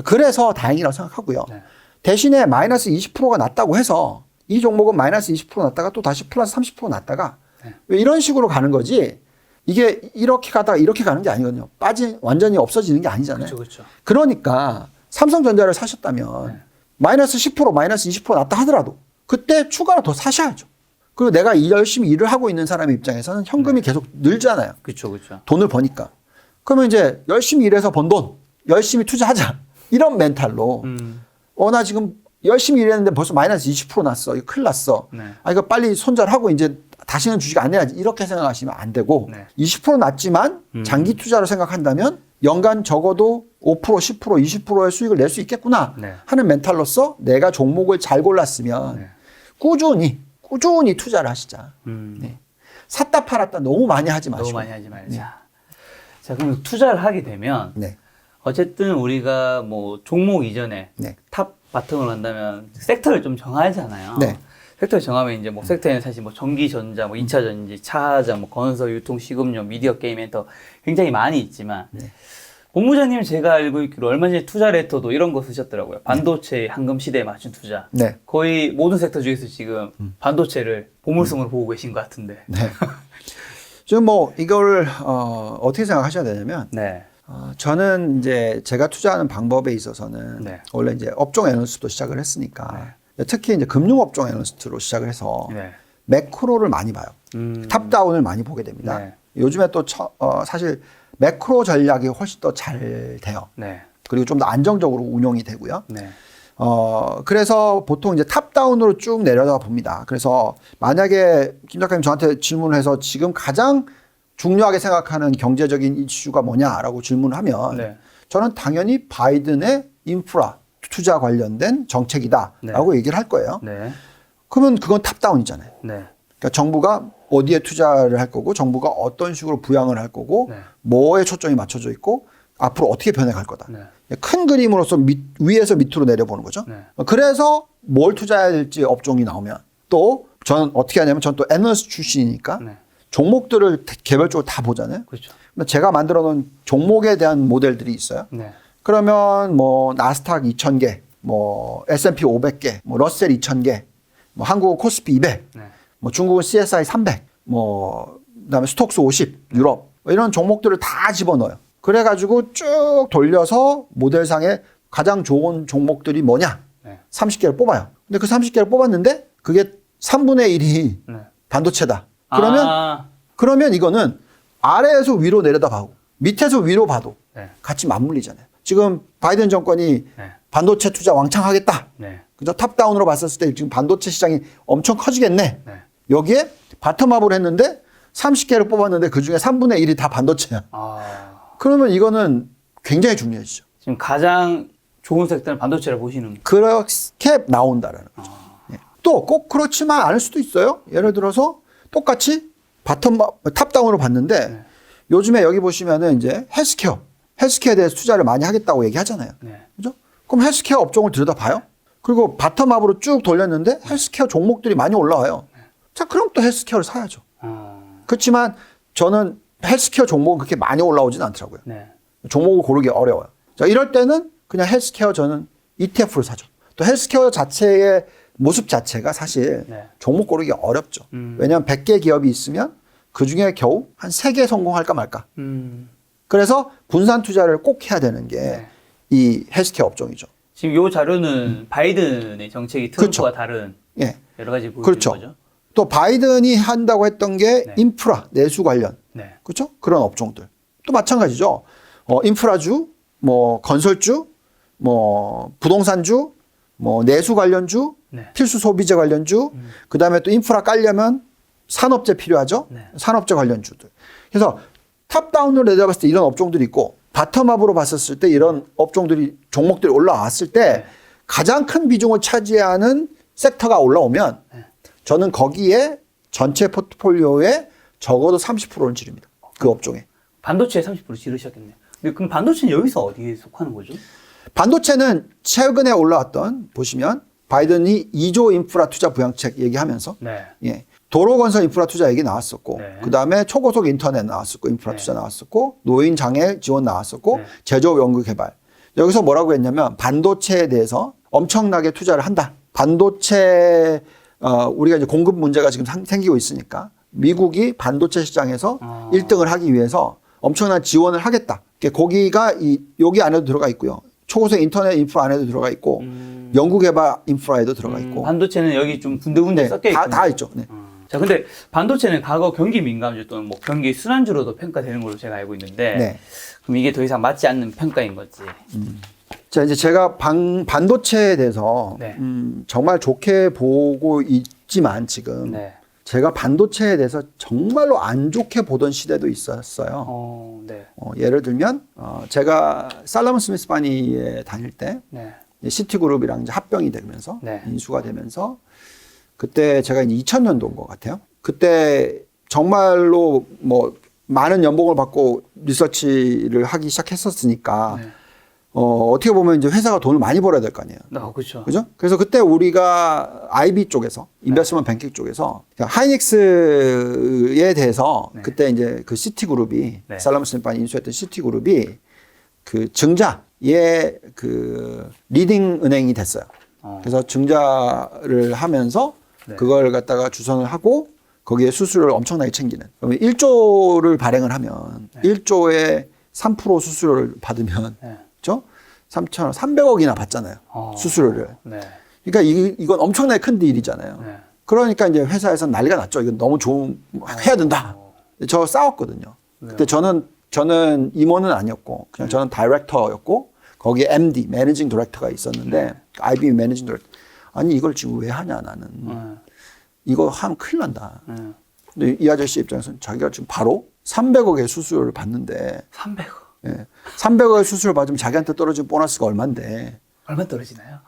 그래서 다행이라고 생각하고요. 네. 대신에 마이너스 20%가 났다고 해서 이 종목은 마이너스 20% 났다가 또 다시 플러스 30% 났다가 네. 왜 이런 식으로 가는 거지 이게 이렇게 가다가 이렇게 가는 게 아니거든요. 완전히 없어지는 게 아니잖아요. 그렇죠. 그러니까 삼성전자를 사셨다면 네. 마이너스 10%, 마이너스 20% 났다 하더라도 그때 추가로 더 사셔야죠. 그리고 내가 열심히 일을 하고 있는 사람의 입장에서는 현금이 계속 늘잖아요. 그렇죠. 그렇죠. 돈을 버니까. 그러면 이제 열심히 일해서 번 돈 열심히 투자하자. 이런 멘탈로 나 지금 열심히 일했는데 벌써 마이너스 20% 났어. 이거 큰일 났어. 네. 이거 빨리 손절하고 이제 다시는 주식 안 내야지. 이렇게 생각하시면 안 되고 네. 20% 났지만 장기 투자로 생각한다면 연간 적어도 5%, 10%, 20%의 수익을 낼 수 있겠구나 네. 하는 멘탈로서 내가 종목을 잘 골랐으면 네. 꾸준히 투자를 하시자. 네. 샀다 팔았다 너무 많이 하지 마시고. 너무 많이 하지 말자. 네. 자, 그럼 투자를 하게 되면 네. 어쨌든 우리가 뭐 종목 이전에 네. 탑 바텀을 한다면 섹터를 좀 정하잖아요. 네. 섹터를 정하면 이제 뭐 섹터에는 사실 뭐 전기, 전자, 뭐 2차 전지, 차자, 뭐 건설, 유통, 식음료, 미디어, 게임, 엔터 굉장히 많이 있지만 네. 본부장님 제가 알고 있기로 얼마 전에 투자 레터도 이런 거 쓰셨더라고요. 반도체 황금 시대에 맞춘 투자. 네. 거의 모든 섹터 중에서 지금 반도체를 보물성으로 보고 계신 것 같은데. 네. 지금 뭐 이걸 어떻게 생각하셔야 되냐면 네. 저는 이제 제가 투자하는 방법에 있어서는 네. 원래 이제 업종 애널리스트도 시작을 했으니까 특히 이제 금융업종 애널리스트로 시작을 해서 네. 매크로를 많이 봐요. 탑다운을 많이 보게 됩니다. 네. 요즘에 또 사실 매크로 전략이 훨씬 더 잘 돼요. 네. 그리고 좀 더 안정적으로 운용이 되고요. 네. 그래서 보통 이제 탑다운으로 쭉 내려다 봅니다. 그래서 만약에 김 작가님 저한테 질문을 해서 지금 가장 중요하게 생각하는 경제적인 이슈가 뭐냐라고 질문을 하면 네. 저는 당연히 바이든의 인프라 투자 관련된 정책이다라고 얘기를 할 거예요. 네. 그러면 그건 탑다운이잖아요. 네. 그러니까 정부가 어디에 투자를 할 거고 정부가 어떤 식으로 부양을 할 거고 네. 뭐에 초점이 맞춰져 있고 앞으로 어떻게 변해갈 거다. 네. 큰 그림으로서 위에서 밑으로 내려보는 거죠. 네. 그래서 뭘 투자해야 될지 업종이 나오면 또 저는 어떻게 하냐면 저는 또 애널리스트 출신이니까 네. 종목들을 개별적으로 다 보잖아요. 그렇죠. 제가 만들어 놓은 종목에 대한 모델들이 있어요. 네. 그러면 뭐 나스닥 2,000개, 뭐 S&P 500개, 뭐 러셀 2,000개, 뭐 한국은 코스피 200, 네. 뭐 중국은 CSI 300, 뭐 그다음에 스톡스 50, 유럽 뭐 이런 종목들을 다 집어넣어요. 그래가지고 쭉 돌려서 모델상에 가장 좋은 종목들이 뭐냐? 네. 30개를 뽑아요. 근데 그 30개를 뽑았는데 그게 3분의 1이 네. 반도체다. 아. 그러면 이거는 아래에서 위로 내려다 봐도 밑에서 위로 봐도 네. 같이 맞물리잖아요. 지금 바이든 정권이 네. 반도체 투자 왕창 하겠다. 네. 그죠? 탑다운으로 봤을 때 지금 반도체 시장이 엄청 커지겠네. 네. 여기에 바텀업을 했는데 30개를 뽑았는데 그중에 3분의 1이 다 반도체야. 아. 그러면 이거는 굉장히 중요해지죠. 지금 가장 좋은 섹터는 반도체를 보시는. 그렇게 나온다라는 거죠. 또 꼭 그렇지만 않을 수도 있어요. 예를 들어서 똑같이 탑다운으로 봤는데 네. 요즘에 여기 보시면은 이제 헬스케어에 대해서 투자를 많이 하겠다고 얘기하잖아요. 네. 그죠? 그럼 헬스케어 업종을 들여다봐요. 그리고 바텀업으로 쭉 돌렸는데 헬스케어 종목들이 많이 올라와요. 자, 그럼 또 헬스케어를 사야죠. 그렇지만 저는 헬스케어 종목은 그렇게 많이 올라오진 않더라고요. 네. 종목을 고르기 어려워요. 자, 이럴 때는 그냥 헬스케어 저는 ETF를 사죠. 또 헬스케어 자체의 모습 자체가 사실 네. 종목 고르기 어렵죠. 왜냐하면 100개 기업이 있으면 그중에 겨우 한 3개 성공할까 말까. 그래서 분산 투자를 꼭 해야 되는 게 이 헬스케어 업종이죠. 지금 요 자료는 바이든의 정책이 트럼프와 그렇죠. 다른 예. 여러 가지 보여주는 그렇죠. 거죠. 또 바이든이 한다고 했던 게 네. 인프라, 내수 관련. 네. 그렇죠? 그런 업종들. 또 마찬가지죠. 인프라주, 뭐 건설주, 뭐 부동산주, 뭐 내수 관련주, 네. 필수 소비재 관련주, 그다음에 또 인프라 깔려면 산업재 필요하죠. 네. 산업재 관련주들. 그래서 탑다운으로 내다봤을 때 이런 업종들이 있고 바텀업으로 봤었을 때 이런 업종들이 종목들이 올라왔을 때 네. 가장 큰 비중을 차지하는 섹터가 올라오면 네. 저는 거기에 전체 포트폴리오에 적어도 30%는 지릅니다. 그 업종에. 반도체에 30% 지르셨겠네요. 근데 그럼 반도체는 여기서 어디에 속하는 거죠? 반도체는 최근에 올라왔던 보시면 바이든이 2조 인프라 투자 부양책 얘기하면서 네. 예. 도로 건설 인프라 투자 얘기 나왔었고 네. 그다음에 초고속 인터넷 나왔었고 인프라 네. 투자 나왔었고 노인 장애 지원 나왔었고 네. 제조업 연구 개발. 여기서 뭐라고 했냐면 반도체에 대해서 엄청나게 투자를 한다. 반도체 우리가 이제 공급 문제가 지금 생기고 있으니까 미국이 반도체 시장에서 1등을 하기 위해서 엄청난 지원을 하겠다. 거기가 여기 안에도 들어가 있고요. 초고속 인터넷 인프라 안에도 들어가 있고 연구개발 인프라에도 들어가 있고 반도체는 여기 좀 군데군데 네, 섞여 있군요. 다 있죠. 네. 자, 근데 반도체는 과거 경기 민감주 또는 뭐 경기 순환주로도 평가되는 걸로 제가 알고 있는데 네. 그럼 이게 더 이상 맞지 않는 평가인 거지. 자, 이제 제가 반도체에 대해서 네. 정말 좋게 보고 있지만 지금 네. 제가 반도체에 대해서 정말로 안 좋게 보던 시대도 있었어요. 네. 예를 들면 제가 살라몬 스미스 바니에 다닐 때 네. 시티그룹이랑 이제 합병이 되면서 네. 인수가 되면서 그때 제가 이제 2000년도인 것 같아요. 그때 정말로 뭐 많은 연봉을 받고 리서치를 하기 시작했었으니까 네. 어떻게 보면 이제 회사가 돈을 많이 벌어야 될 거 아니에요. 그렇죠. 그죠? 그래서 그때 우리가 IB 쪽에서, 인베스트먼트 뱅킹 쪽에서, 하이닉스에 대해서 네. 그때 이제 그 시티그룹이, 네. 살라몬 스미스 바니 인수했던 시티그룹이 그 증자의 그 리딩 은행이 됐어요. 그래서 증자를 하면서 네. 그걸 갖다가 주선을 하고 거기에 수수료를 엄청나게 챙기는. 그러면 1조를 발행을 하면 1조에 3% 수수료를 받으면 네. 그렇죠? 300억이나 받잖아요. 수수료를. 네. 그러니까 이건 엄청나게 큰 딜이잖아요. 네. 그러니까 이제 회사에서 난리가 났죠. 이건 너무 해야 된다. 저 싸웠거든요. 그때 저는 임원은 아니었고 그냥 저는 다이렉터였고 거기에 MD, 매니징 디렉터가 있었는데 IBM 매니징 디렉터. 아니 이걸 지금 왜 하냐 나는. 이거 하면 큰일 난다. 근데 이 아저씨 입장에서는 자기가 지금 바로 300억의 수수료를 받는데 300억. 예. 300억의 수수료 받으면 자기한테 떨어진 보너스가 얼만데 얼마 떨어지나요?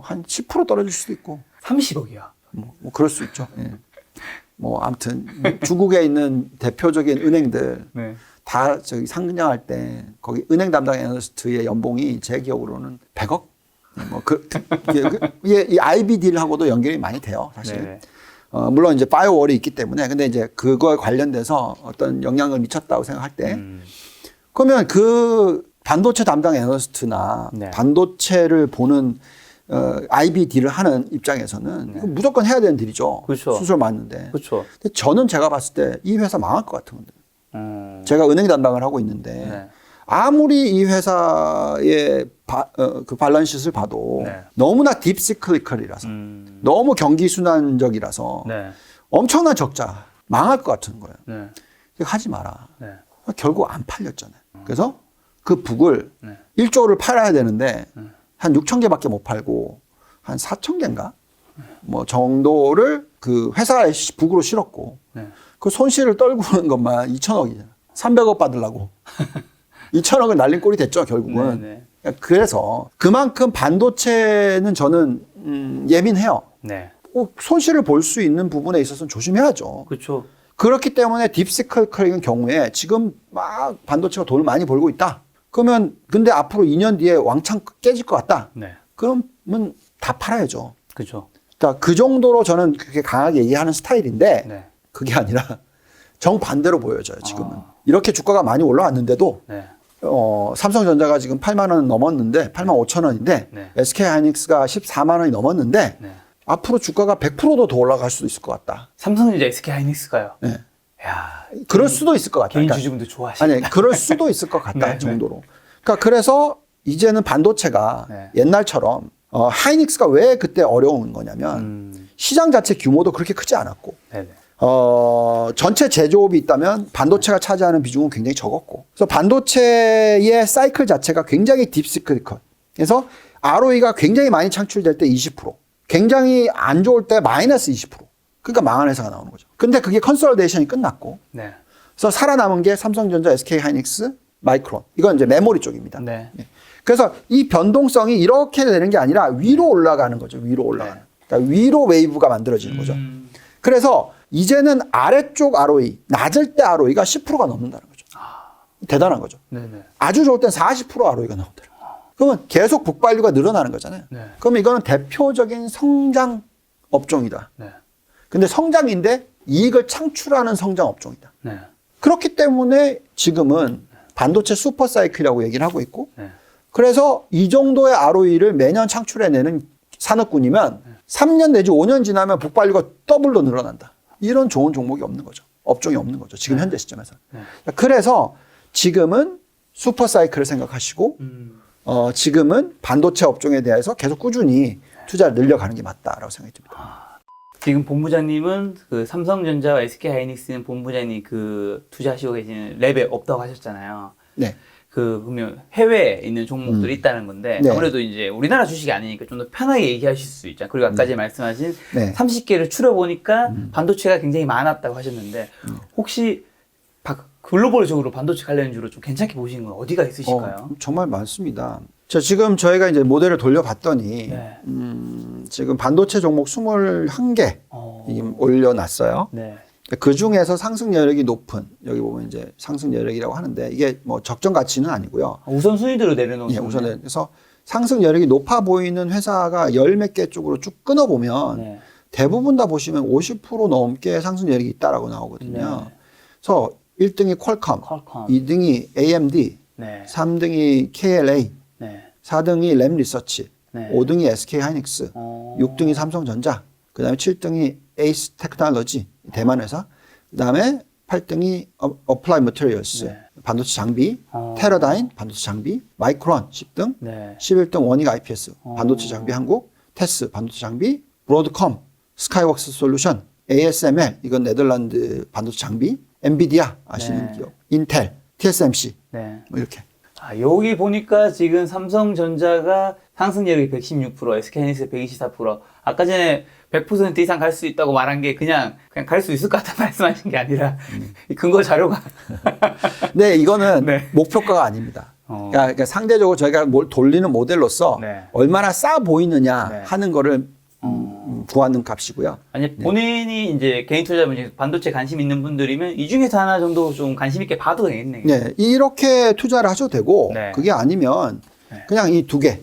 한 10% 떨어질 수도 있고 30억이야. 뭐 그럴 수 있죠. 예. 뭐 아무튼 중국에 있는 대표적인 은행들 네. 다 저기 상장할 때 거기 은행 담당 애널리스트의 연봉이 제 기억으로는 100억? 이 IBD하고도 연결이 많이 돼요, 사실. 네. 물론 이제 파이어월이 있기 때문에 근데 이제 그거에 관련돼서 어떤 영향을 미쳤다고 생각할 때 그러면 그 반도체 담당 애널리스트나 네. 반도체를 보는 IBD를 하는 입장에서는 이거 무조건 해야 되는 일이죠. 그렇죠. 수술 맞는데. 그렇죠. 근데 저는 제가 봤을 때 이 회사 망할 것 같은 건데. 제가 은행 담당을 하고 있는데 네. 아무리 이 회사의 그 발란시트를 봐도 네. 너무나 딥시클리컬이라서 너무 경기순환적이라서 네. 엄청난 적자 망할 것 같은 거예요. 네. 하지 마라. 네. 결국 안 팔렸잖아요. 그래서 그 북을 네. 1조를 팔아야 되는데 한 6천 개밖에 못 팔고 한 4천 개인가 뭐 정도를 그 회사에 북으로 실었고 네. 그 손실을 떨구는 것만 2천억이잖아. 300억 받으려고. 2천억은 날린 꼴이 됐죠, 결국은. 네. 그래서 그만큼 반도체는 저는 예민해요. 네. 손실을 볼 수 있는 부분에 있어서는 조심해야죠. 그렇죠. 그렇기 때문에 딥시클리컬인 경우에 지금 막 반도체가 돈을 많이 벌고 있다. 그러면 근데 앞으로 2년 뒤에 왕창 깨질 것 같다. 네. 그러면 다 팔아야죠. 그렇죠. 그러니까 그 정도로 저는 그렇게 강하게 얘기하는 스타일인데 네. 그게 아니라 정반대로 보여져요, 지금은. 이렇게 주가가 많이 올라왔는데도 네. 삼성전자가 지금 8만 원 넘었는데 8만 5천 원인데 네. SK하이닉스가 14만 원이 넘었는데 네. 앞으로 주가가 100%도 더 올라갈 수도 있을 것 같다. 삼성전자 SK하이닉스가요. 네. 야, 그럴 수도 있을 것 같다. 개인 그러니까 주주분들 좋아하시네. 아니, 그럴 수도 있을 것 같다 네, 정도로. 그러니까 그래서 이제는 반도체가 네. 옛날처럼 하이닉스가 왜 그때 어려운 거냐면 시장 자체 규모도 그렇게 크지 않았고 네네. 전체 제조업이 있다면 반도체가 차지하는 비중은 굉장히 적었고 그래서 반도체의 사이클 자체가 굉장히 딥시클리컬. 그래서 ROE가 굉장히 많이 창출될 때 20%, 굉장히 안 좋을 때 마이너스 20%. 그러니까 망한 회사가 나오는 거죠. 근데 그게 컨솔리데이션이 끝났고 네. 그래서 살아남은 게 삼성전자, SK하이닉스, 마이크론. 이건 이제 메모리 쪽입니다. 네. 그래서 이 변동성이 이렇게 되는 게 아니라 위로 올라가는 거죠. 위로 올라가는. 그러니까 위로 웨이브가 만들어지는 거죠. 그래서 이제는 아래쪽 ROE, 낮을 때 ROE가 10%가 넘는다는 거죠. 대단한 거죠. 네네. 아주 좋을 땐 40% ROE가 나오더라고요. 그러면 계속 북발류가 늘어나는 거잖아요. 네. 그러면 이거는 대표적인 성장 업종이다. 네. 근데 성장인데 이익을 창출하는 성장 업종이다. 네. 그렇기 때문에 지금은 반도체 슈퍼 사이클이라고 얘기를 하고 있고 네. 그래서 이 정도의 ROE를 매년 창출해내는 산업군이면 3년 내지 5년 지나면 북발류가 더블로 늘어난다. 이런 좋은 종목이 없는 거죠. 업종이 없는 거죠. 지금 현재 시점에서. 그래서 지금은 슈퍼 사이클을 생각하시고 지금은 반도체 업종에 대해서 계속 꾸준히 투자를 늘려가는 게 맞다라고 생각이 듭니다. 지금 본부장님은 그 삼성전자와 SK하이닉스는 본부장님 그 투자하시고 계시는 랩에 없다고 하셨잖아요. 네. 그러면 해외에 있는 종목들이 있다는 건데 네. 아무래도 이제 우리나라 주식이 아니니까 좀 더 편하게 얘기하실 수 있잖아요. 그리고 아까 전에 말씀하신 네. 30개를 추려보니까 반도체가 굉장히 많았다고 하셨는데 혹시 글로벌적으로 반도체 관련주로 좀 괜찮게 보시는 건 어디가 있으실까요? 정말 많습니다. 지금 저희가 이제 모델을 돌려봤더니 네. 지금 반도체 종목 21개 올려놨어요. 네. 그 중에서 상승 여력이 높은 여기 보면 이제 상승 여력이라고 하는데 이게 뭐 적정 가치는 아니고요. 우선 순위대로 내려놓으신 예, 우선은 그래서 상승 여력이 높아 보이는 회사가 열 몇 개 쪽으로 쭉 끊어 보면 네. 대부분 다 보시면 50% 넘게 상승 여력이 있다라고 나오거든요. 네. 그래서 1등이 퀄컴, 퀄컴. 2등이 AMD, 네. 3등이 KLA, 네. 4등이 램리서치, 네. 5등이 SK하이닉스, 6등이 삼성전자, 그 다음에 7등이 에이스 테크놀로지, 대만 회사, 그 다음에 8등이 어플라이 머티리얼스, 네. 반도체 장비, 테러다인, 반도체 장비, 마이크론 10등, 네. 11등 원익 IPS, 반도체 장비 한국, 테스, 반도체 장비, 브로드컴, 스카이웍스 솔루션, ASML, 이건 네덜란드 반도체 장비, 엔비디아 아시는 네. 기업, 인텔, TSMC, 네. 뭐 이렇게. 여기 보니까 지금 삼성전자가 상승률이 116%, SK하이닉스 124%. 아까 전에 100% 이상 갈 수 있다고 말한 게 그냥 갈 수 있을 것 같다 말씀하신 게 아니라 근거 자료가. 네, 이거는 네. 목표가가 아닙니다. 그러니까 상대적으로 저희가 돌리는 모델로서 네. 얼마나 싸 보이느냐 네. 하는 거를 구하는 값이고요. 아니 본인이 이제 개인 투자자분 중에 반도체 관심 있는 분들이면 이 중에서 하나 정도 좀 관심 있게 봐도 되겠네요. 네, 이렇게 투자를 하셔도 되고 네. 그게 아니면 네. 그냥 이 두 개,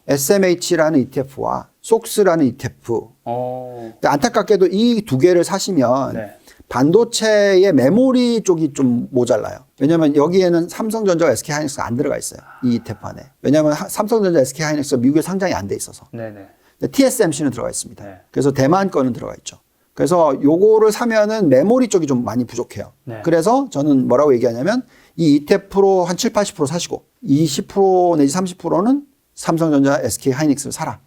SMH라는 ETF와 SOX라는 ETF. 근데 안타깝게도 이 두 개를 사시면 네. 반도체의 메모리 쪽이 좀 모자라요. 왜냐하면 여기에는 삼성전자와 SK하이닉스가 안 들어가 있어요. 이 ETF 안에. 왜냐하면 삼성전자, SK하이닉스가 미국에 상장이 안 돼 있어서. 네네. 근데 TSMC는 들어가 있습니다. 네. 그래서 대만 거는 들어가 있죠. 그래서 요거를 사면은 메모리 쪽이 좀 많이 부족해요. 네. 그래서 저는 뭐라고 얘기하냐면 이 ETF로 한 7, 80% 사시고 20% 내지 30%는 삼성전자, SK하이닉스를 사라.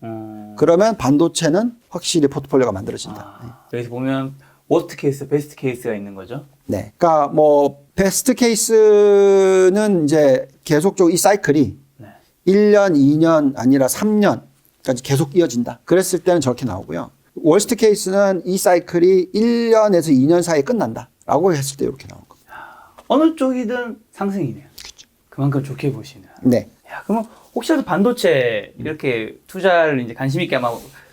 그러면 반도체는 확실히 포트폴리오가 만들어진다. 여기서 보면 워스트 케이스, 베스트 케이스가 있는 거죠. 네. 그러니까 뭐 베스트 케이스는 이제 계속적으로 이 사이클이 네. 1년, 2년 아니라 3년까지 계속 이어진다. 그랬을 때는 저렇게 나오고요. 월스트 케이스는 이 사이클이 1년에서 2년 사이에 끝난다. 라고 했을 때 이렇게 나온 겁니다. 어느 쪽이든 상승이네요. 그렇죠. 그만큼 좋게 보시는. 네. 야, 그러면 혹시라도 반도체 이렇게 투자를 이제 관심 있게 아마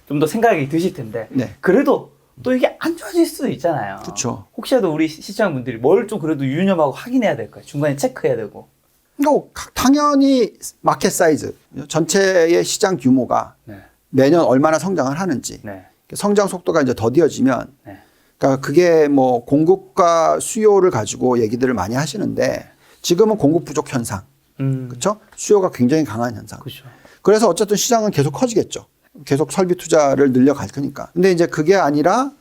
좀 더 생각이 드실 텐데. 네. 그래도 또 이게 안 좋아질 수도 있잖아요. 그렇죠. 혹시라도 우리 시청자분들이 뭘 좀 그래도 유념하고 확인해야 될 거예요. 중간에 체크해야 되고. 그러니까 당연히 마켓 사이즈, 전체의 시장 규모가 네. 매년 얼마나 성장을 하는지, 네. 성장 속도가 이제 더디어지면, 네. 그러니까 그게 뭐 공급과 수요를 가지고 얘기들을 많이 하시는데 지금은 공급 부족 현상, 그렇죠? 수요가 굉장히 강한 현상. 그렇죠. 그래서 어쨌든 시장은 계속 커지겠죠. 계속 설비 투자를 늘려갈 거니까. 근데 이제 그게 아니라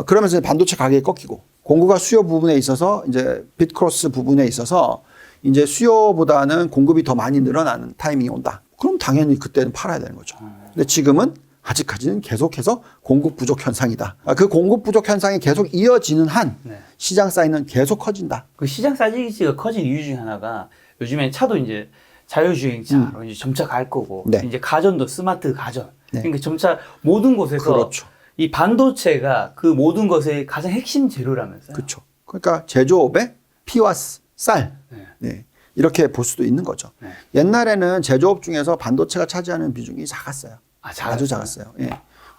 그러면서 반도체 가격이 꺾이고 공급과 수요 부분에 있어서 이제 빗크로스 부분에 있어서 이제 수요보다는 공급이 더 많이 늘어나는 타이밍이 온다. 그럼 당연히 그때는 팔아야 되는 거죠. 근데 지금은 아직까지는 계속해서 공급 부족 현상이다. 그 공급 부족 현상이 계속 이어지는 한 네. 시장 사이즈는 계속 커진다. 그 시장 사이즈가 커진 이유 중에 하나가 요즘엔 차도 이제 자율주행차로 이제 점차 갈 거고 네. 이제 가전도 스마트 가전. 네. 그러니까 점차 모든 곳에서 그렇죠. 이 반도체가 그 모든 것의 가장 핵심 재료라면서요. 그렇죠. 그러니까 제조업의 피와 쌀. 네. 네. 이렇게 볼 수도 있는 거죠. 네. 옛날에는 제조업 중에서 반도체가 차지하는 비중이 작았어요. 작았어요? 아주 작았어요. 예.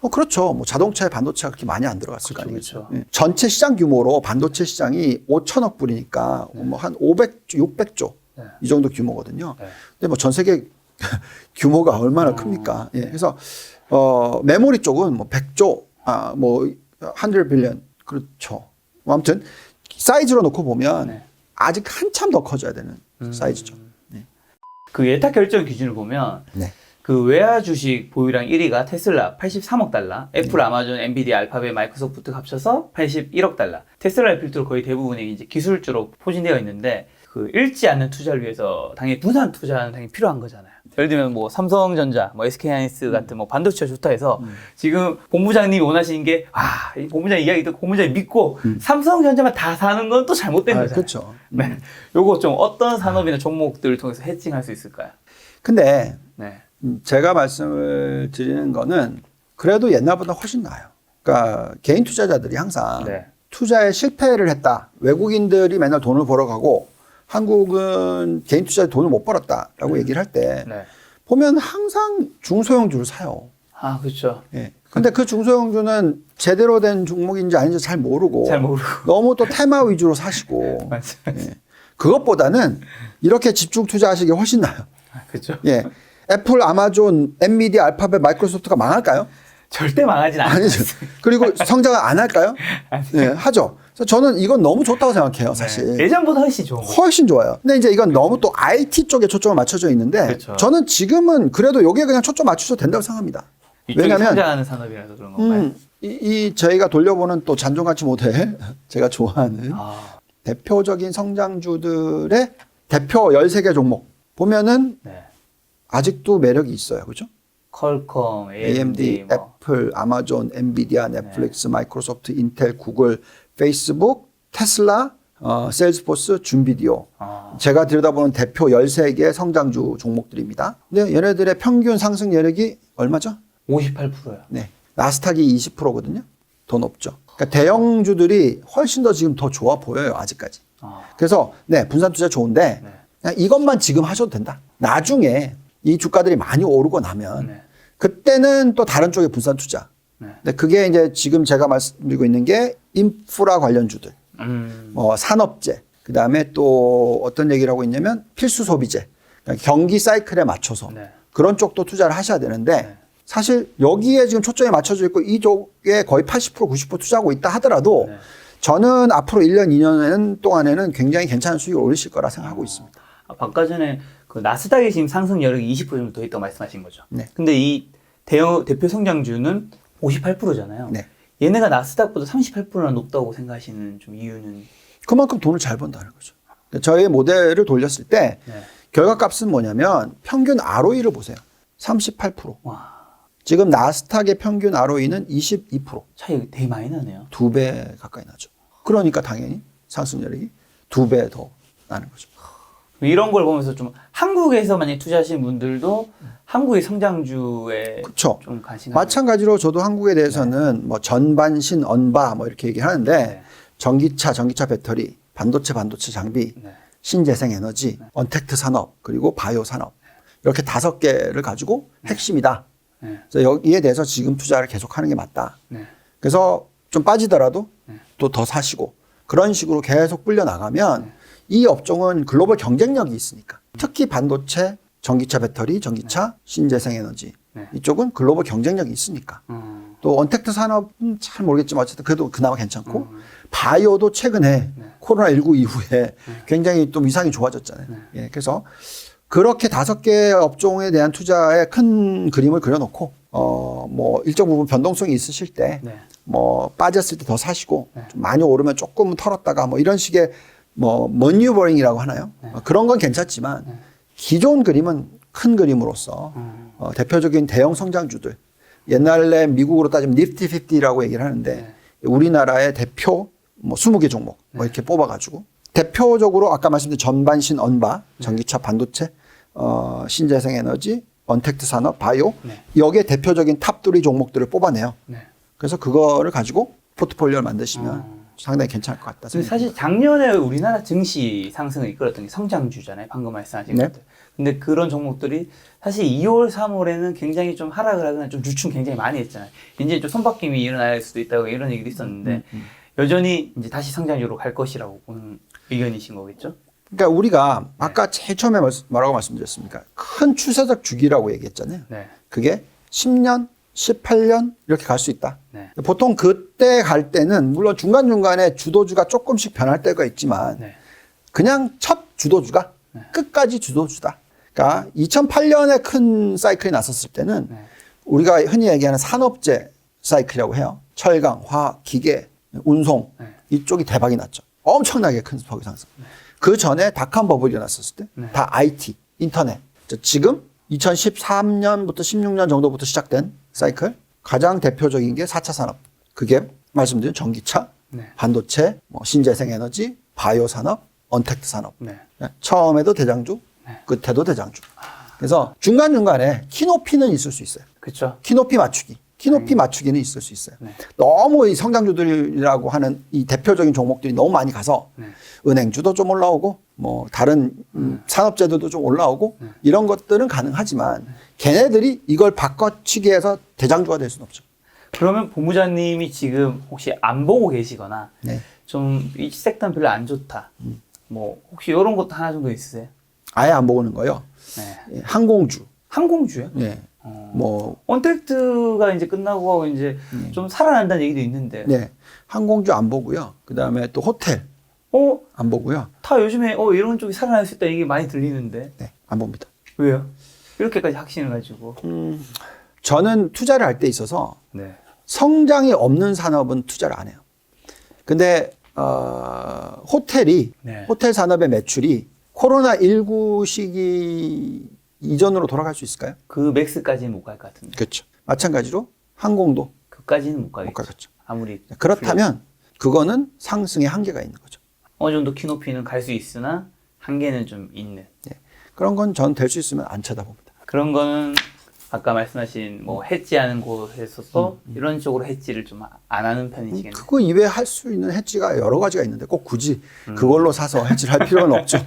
그렇죠. 뭐 자동차에 반도체가 그렇게 많이 안 들어갔을 거 그렇죠, 아니겠죠. 예. 전체 시장 규모로 반도체 시장이 5천억 불이니까 뭐 한 500조, 600조 네. 이 정도 규모거든요. 네. 근데 뭐 전 세계 규모가 얼마나 큽니까? 예. 그래서 메모리 쪽은 뭐 100조, 뭐 100 빌리언 그렇죠. 뭐 아무튼 사이즈로 놓고 보면 네. 아직 한참 더 커져야 되는 사이즈죠. 네. 그 예탁 결정 기준을 보면 네. 그 외화 주식 보유량 1위가 테슬라 83억 달러, 애플, 아마존, 엔비디아, 알파벳, 마이크로소프트 합쳐서 81억 달러. 테슬라를 필두로 거의 대부분이 이제 기술주로 포진되어 있는데 그 잃지 않는 투자를 위해서 당연히 분산 투자는 당연히 필요한 거잖아요. 예를 들면 뭐 삼성전자, 뭐 SK하이닉스 같은 뭐 반도체가 좋다 해서 지금 본부장님이 원하시는 게 이 본부장 이야기 듣고 본부장이 믿고 삼성전자만 다 사는 건 또 잘못된 거잖아요. 그렇죠. 네. 요거 좀 어떤 산업이나 종목들을 통해서 해칭할 수 있을까요? 근데 네. 제가 말씀을 드리는 거는 그래도 옛날보다 훨씬 나아요. 그러니까 개인 투자자들이 항상 네. 투자에 실패를 했다. 외국인들이 맨날 돈을 벌어가고 한국은 개인 투자에 돈을 못 벌었다라고 얘기를 할 때 네. 보면 항상 중소형주를 사요. 그렇죠. 예. 근데 그 중소형주는 제대로 된 종목인지 아닌지 잘 모르고 너무 또 테마 위주로 사시고 맞아요. 예. 그것보다는 이렇게 집중 투자하시기 훨씬 나아요. 그렇죠. 예. 애플, 아마존, 엔비디아, 알파벳, 마이크로소프트가 망할까요? 절대 망하진 않아요. 아니죠. 그리고 성장을 안 할까요? 네, 하죠. 그래서 저는 이건 너무 좋다고 생각해요, 사실. 네. 예전보다 훨씬 좋은 거죠. 훨씬 좋아요. 근데 이제 이건 너무 또 IT 쪽에 초점을 맞춰져 있는데 그렇죠. 저는 지금은 그래도 여기에 그냥 초점 맞추셔도 된다고 생각합니다. 이쪽이 성장하는 산업이라서 그런 건가요? 이 저희가 돌려보는 또 잔존같이 모델 제가 좋아하는 대표적인 성장주들의 대표 13개 종목 보면은 네. 아직도 매력이 있어요. 그죠? 퀄컴, AMD, 뭐. 애플, 아마존, 엔비디아, 넷플릭스, 마이크로소프트, 인텔, 구글, 페이스북, 테슬라, 셀스포스, 준비디오. 제가 들여다보는 대표 13개 성장주 종목들입니다. 근데 얘네들의 평균 상승 여력이 얼마죠? 58%요. 네. 나스닥이 20%거든요. 더 높죠. 그러니까 대형주들이 훨씬 더 지금 더 좋아 보여요, 아직까지. 그래서 네, 분산 투자 좋은데 그냥 이것만 지금 하셔도 된다. 나중에 이 주가들이 많이 오르고 나면 그때는 또 다른 쪽에 분산 투자. 근데 그게 이제 지금 제가 말씀드리고 있는 게 인프라 관련주들, 산업재, 그 다음에 또 어떤 얘기를 하고 있냐면 필수 소비재, 그러니까 경기 사이클에 맞춰서 그런 쪽도 투자를 하셔야 되는데 사실 여기에 지금 초점이 맞춰져 있고 이쪽에 거의 80% 90% 투자하고 있다 하더라도 저는 앞으로 1년, 2년 동안에는 굉장히 괜찮은 수익을 올리실 거라 생각하고 있습니다. 아까 전에 그 나스닥에 지금 상승 여력이 20% 정도 더 있다고 말씀하신 거죠. 네. 근데 이 대표 성장주는 58%잖아요. 네. 얘네가 나스닥보다 38%나 높다고 생각하시는 좀 이유는? 그만큼 돈을 잘 번다는 거죠. 저희 모델을 돌렸을 때 결과값은 뭐냐면 평균 ROE를 보세요. 38%. 와. 지금 나스닥의 평균 ROE는 22%. 차이 되게 많이 나네요. 2배 가까이 나죠. 그러니까 당연히 상승률이 2배 더 나는 거죠. 이런 걸 보면서 좀 한국에서 만약 투자하시는 분들도 한국의 성장주에 그렇죠. 좀 관심. 마찬가지로 저도 한국에 대해서는 뭐 전반신, 언바 뭐 이렇게 얘기하는데 전기차 배터리, 반도체 장비, 신재생 에너지, 언택트 산업, 그리고 바이오 산업 이렇게 5개를 가지고 핵심이다. 그래서 여기에 대해서 지금 투자를 계속하는 게 맞다. 그래서 좀 빠지더라도 또 더 사시고 그런 식으로 계속 불려 나가면 이 업종은 글로벌 경쟁력이 있으니까 특히 반도체, 전기차 배터리, 전기차, 신재생 에너지 이쪽은 글로벌 경쟁력이 있으니까 또 언택트 산업은 잘 모르겠지만 어쨌든 그래도 그나마 괜찮고 바이오도 최근에 코로나19 이후에 굉장히 또 위상이 좋아졌잖아요. 예, 그래서 그렇게 5개 업종에 대한 투자의 큰 그림을 그려놓고 뭐 일정 부분 변동성이 있으실 때 뭐 빠졌을 때 더 사시고 좀 많이 오르면 조금 털었다가 뭐 이런 식의 뭐 머니버링이라고 하나요? 그런 건 괜찮지만 기존 그림은 큰 그림으로서 대표적인 대형 성장주들 옛날에 미국으로 따지면 니프티 50라고 얘기를 하는데 우리나라의 대표 뭐 20개 종목 뭐 이렇게 뽑아가지고 대표적으로 아까 말씀드린 전반신 언바 전기차 반도체 신재생 에너지 언택트 산업 바이오 여기에 대표적인 탑3 종목들을 뽑아내요. 그래서 그거를 가지고 포트폴리오를 만드시면 상당히 괜찮을 것 같다. 사실 작년에 우리나라 증시 상승을 이끌었던 게 성장주잖아요. 방금 말씀하신 것들. 근데 그런 종목들이 사실 2월, 3월에는 굉장히 좀 하락을 하거나 좀 주춤 굉장히 많이 했잖아요. 이제 좀 손바뀜이 일어날 수도 있다고 이런 얘기도 있었는데 여전히 이제 다시 성장주로 갈 것이라고 보는 의견이신 거겠죠? 그러니까 우리가 아까 제일 처음에 뭐라고 말씀드렸습니까? 큰 추세적 주기라고 얘기했잖아요. 그게 10년, 18년 이렇게 갈 수 있다. 보통 그때 갈 때는 물론 중간중간에 주도주가 조금씩 변할 때가 있지만 그냥 첫 주도주가 끝까지 주도주다. 그러니까 2008년에 큰 사이클이 났었을 때는 우리가 흔히 얘기하는 산업재 사이클이라고 해요. 철강, 화학, 기계, 운송 이쪽이 대박이 났죠. 엄청나게 큰 스퍼그 상승. 그 전에 닷컴 버블이 일어났었을 때 다 IT, 인터넷. 지금 2013년부터 16년 정도부터 시작된 사이클 가장 대표적인 게 4차 산업. 그게 말씀드린 전기차, 반도체, 뭐 신재생 에너지, 바이오 산업, 언택트 산업. 처음에도 대장주, 끝에도 대장주. 그래서 중간중간에 키높이는 있을 수 있어요. 그렇죠. 키높이 맞추기. 키높이 맞추기는 있을 수 있어요. 너무 이 성장주들이라고 하는 이 대표적인 종목들이 너무 많이 가서 은행주도 좀 올라오고 뭐 다른 산업재들도 좀 올라오고 이런 것들은 가능하지만 걔네들이 이걸 바꿔치기 해서 대장주가 될 수는 없죠. 그러면 본부장님이 지금 혹시 안 보고 계시거나 좀 이 섹터는 별로 안 좋다. 뭐 혹시 이런 것도 하나 정도 있으세요? 아예 안 보는 거요. 항공주. 항공주요? 네. 뭐 언택트가 이제 끝나고 이제 좀 살아난다는 얘기도 있는데. 네. 항공주 안 보고요. 그다음에 또 호텔. 안 보고요. 다 요즘에 이런 쪽이 살아날 수 있다 얘기 많이 들리는데. 네. 안 봅니다. 왜요? 이렇게까지 확신을 가지고. 저는 투자를 할 때 있어서 성장이 없는 산업은 투자를 안 해요. 근데 호텔이 호텔 산업의 매출이 코로나19 시기 이전으로 돌아갈 수 있을까요? 그 맥스까지는 못 갈 것 같은데. 그렇죠. 마찬가지로 항공도 그까지는 못 가겠죠. 못 가겠죠. 아무리 그렇다면 그거는 상승의 한계가 있는 거죠. 어느 정도 키높이는 갈 수 있으나 한계는 좀 있는. 그런 건 전 될 수 있으면 안 쳐다봅니다. 그런 거는 아까 말씀하신 뭐 해지하는 곳에서도 이런 쪽으로 해지를 좀 안 하는 편이시겠네요. 그거 이외에 할 수 있는 해지가 여러 가지가 있는데 꼭 굳이 그걸로 사서 해지를 할 필요는 없죠.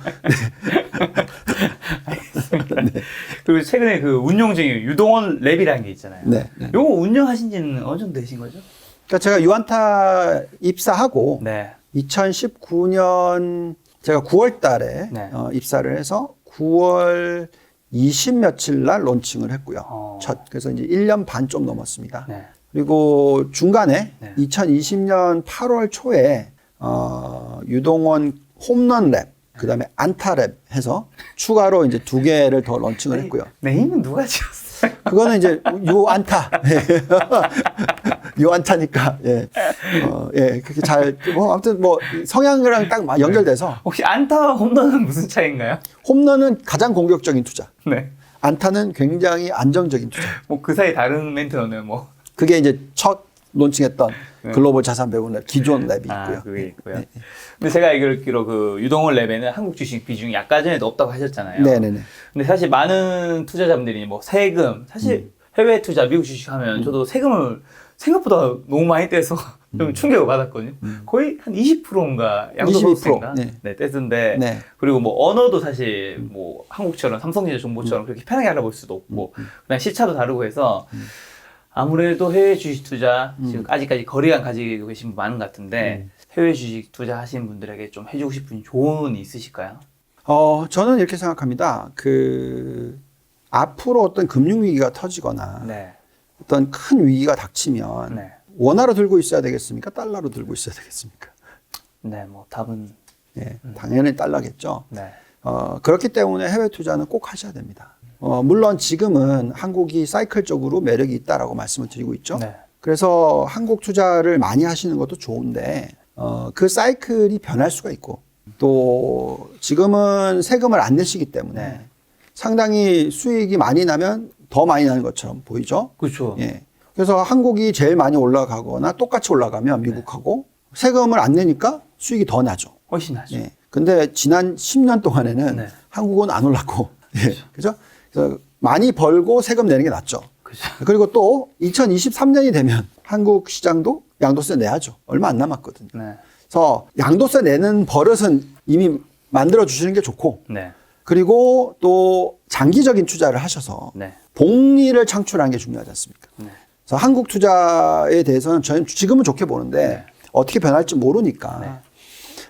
네. 그리고 최근에 그 운영 중에 유동원 랩이라는 게 있잖아요. 네. 요거 운영하신 지는 어느 정도 되신 거죠? 그러니까 제가 유한타 입사하고 네. 2019년 제가 9월 달에 네. 입사를 해서 9월 20 며칠 날 론칭을 했고요. 그래서 이제 1년 반 좀 넘었습니다. 네. 그리고 중간에 네. 2020년 8월 초에 유동원 홈런 랩, 그다음에 안타 랩 해서 추가로 이제 2개를 더 런칭을 했고요. 네임은 누가 지었어요? 그거는 이제 요안타. 요안타니까, 예. 그렇게 잘, 뭐, 아무튼 뭐, 성향이랑 딱 연결돼서. 혹시 안타와 홈런은 무슨 차이인가요? 홈런은 가장 공격적인 투자. 네. 안타는 굉장히 안정적인 투자. 뭐 그 사이 다른 멘트는 뭐. 그게 이제 첫 론칭했던 글로벌 자산 배분 랩, 기존 랩이 있고요. 그게 있고요. 근데 제가 알기로 그 유동원 랩에는 한국 주식 비중이 아까 전에도 없다고 하셨잖아요. 네네네. 근데 사실 많은 투자자분들이 뭐 세금, 사실 해외 투자, 미국 주식 하면 저도 세금을 생각보다 너무 많이 떼서 좀 충격을 받았거든요. 거의 한 20%인가 양도소득세인가? 22%. 네, 떼던데. 네. 그리고 뭐 언어도 사실 뭐 한국처럼 삼성전자 정보처럼 그렇게 편하게 알아볼 수도 없고, 그다음 시차도 다르고 해서 아무래도 해외 주식 투자 지금 아직까지 거리감 가지고 계신 분 많은 것 같은데 해외 주식 투자 하시는 분들에게 좀 해주고 싶은 조언이 있으실까요? 저는 이렇게 생각합니다. 앞으로 어떤 금융위기가 터지거나 네. 어떤 큰 위기가 닥치면 네. 원화로 들고 있어야 되겠습니까? 달러로 들고 있어야 되겠습니까? 네, 뭐 답은 예, 당연히 달러겠죠. 네. 그렇기 때문에 해외 투자는 꼭 하셔야 됩니다. 물론 지금은 한국이 사이클적으로 매력이 있다라고 말씀을 드리고 있죠. 네. 그래서 한국 투자를 많이 하시는 것도 좋은데 그 사이클이 변할 수가 있고 또 지금은 세금을 안 내시기 때문에 네. 상당히 수익이 많이 나면 더 많이 나는 것처럼 보이죠. 그렇죠. 예. 그래서 한국이 제일 많이 올라가거나 똑같이 올라가면 미국하고 세금을 안 내니까 수익이 더 나죠. 훨씬 나죠. 예. 근데 지난 10년 동안에는 네. 한국은 안 올랐고, 예. 그죠? 그래서 많이 벌고 세금 내는 게 낫죠. 그죠. 그리고 또 2023년이 되면 한국 시장도 양도세 내야죠. 얼마 안 남았거든요. 네. 그래서 양도세 내는 버릇은 이미 만들어 주시는 게 좋고, 네. 그리고 또 장기적인 투자를 하셔서 네. 복리를 창출하는 게 중요하지 않습니까? 네. 그래서 한국 투자에 대해서는 저는 지금은 좋게 보는데 네. 어떻게 변할지 모르니까 네.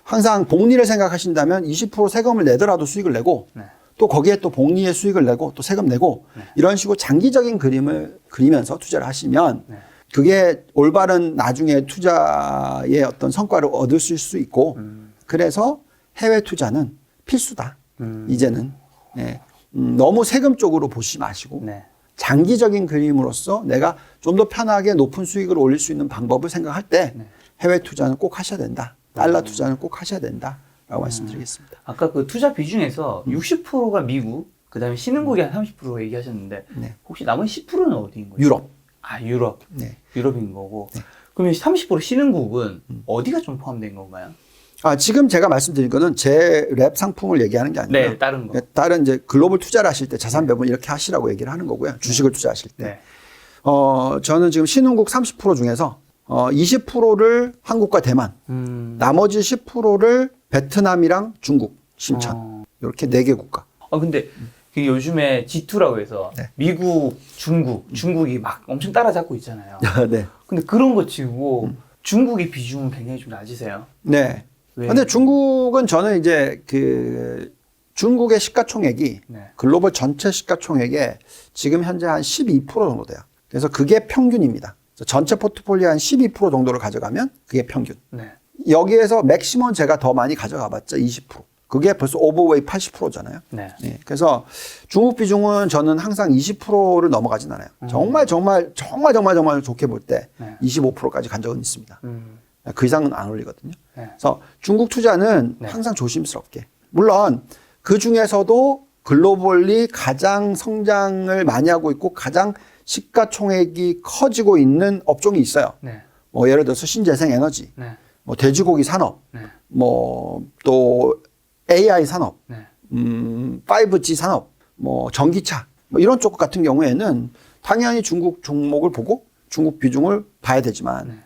항상 복리를 생각하신다면 20% 세금을 내더라도 수익을 내고 네. 또 거기에 또 복리의 수익을 내고 또 세금 내고 이런 식으로 장기적인 그림을 그리면서 투자를 하시면 네. 그게 올바른 나중에 투자의 어떤 성과를 얻을 수 있고 그래서 해외 투자는 필수다. 이제는 예. 너무 세금 쪽으로 보시지 마시고 네. 장기적인 그림으로서 내가 좀 더 편하게 높은 수익을 올릴 수 있는 방법을 생각할 때 해외 투자는 꼭 하셔야 된다. 달러 투자는 꼭 하셔야 된다라고 말씀드리겠습니다. 아까 그 투자 비중에서 60%가 미국, 그다음에 신흥국이 한 30% 얘기하셨는데 네. 혹시 나머지 10%는 어디인 거예요? 유럽. 아, 유럽. 네. 유럽인 거고. 그러면 30% 신흥국은 어디가 좀 포함된 건가요? 지금 제가 말씀드린 거는 제 랩 상품을 얘기하는 게 아니라 네, 다른 거. 다른 이제 글로벌 투자를 하실 때 자산 배분 이렇게 하시라고 얘기를 하는 거고요. 주식을 투자하실 때. 네. 저는 지금 신흥국 30% 중에서 20%를 한국과 대만, 나머지 10%를 베트남이랑 중국, 신천 이렇게 4개 국가. 근데 그 요즘에 G2라고 해서 네. 미국, 중국이 막 엄청 따라잡고 있잖아요. 네. 근데 그런 거 치고 중국의 비중은 굉장히 좀 낮으세요. 네. 왜? 근데 중국은 저는 이제 중국의 시가총액이 네. 글로벌 전체 시가총액의 지금 현재 한 12% 정도 돼요. 그래서 그게 평균입니다. 그래서 전체 포트폴리오 한 12% 정도를 가져가면 그게 평균. 네. 여기에서 맥시멈 제가 더 많이 가져가봤자 20%. 그게 벌써 오버웨이 80%잖아요. 네. 네. 그래서 중국 비중은 저는 항상 20%를 넘어가진 않아요. 정말 좋게 볼 때 네. 25%까지 간 적은 있습니다. 그 이상은 안 올리거든요. 네. 그래서 중국 투자는 네. 항상 조심스럽게. 물론 그 중에서도 글로벌리 가장 성장을 많이 하고 있고 가장 시가총액이 커지고 있는 업종이 있어요. 네. 뭐 예를 들어서 신재생 에너지, 네. 뭐 돼지고기 산업, 네. 뭐 또 AI 산업, 네. 5G 산업, 뭐 전기차 뭐 이런 쪽 같은 경우에는 당연히 중국 종목을 보고 중국 비중을 봐야 되지만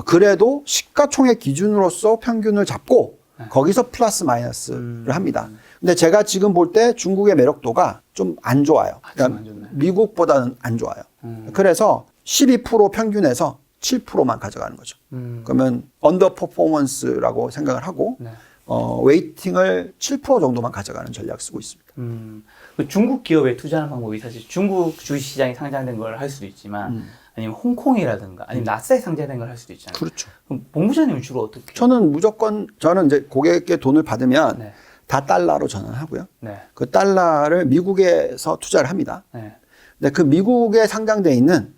그래도 시가총액 기준으로서 평균을 잡고 거기서 플러스 마이너스를 합니다. 근데 제가 지금 볼 때 중국의 매력도가 좀 안 좋아요. 그러니까 미국보다는 안 좋아요. 그래서 12% 평균에서 7%만 가져가는 거죠. 그러면 언더 퍼포먼스라고 생각을 하고 웨이팅을 7% 정도만 가져가는 전략 쓰고 있습니다. 그 중국 기업에 투자하는 방법이 사실 중국 주식시장에 상장된 걸 할 수도 있지만 아니면 홍콩이라든가 아니면 나스닥에 상장된 걸 할 수도 있잖아요. 그렇죠. 그럼 본부장님은 주로 어떻게? 저는 이제 고객의 돈을 받으면 다 달러로 전환하고요. 그 달러를 미국에서 투자를 합니다. 근데 그 미국에 상장돼 있는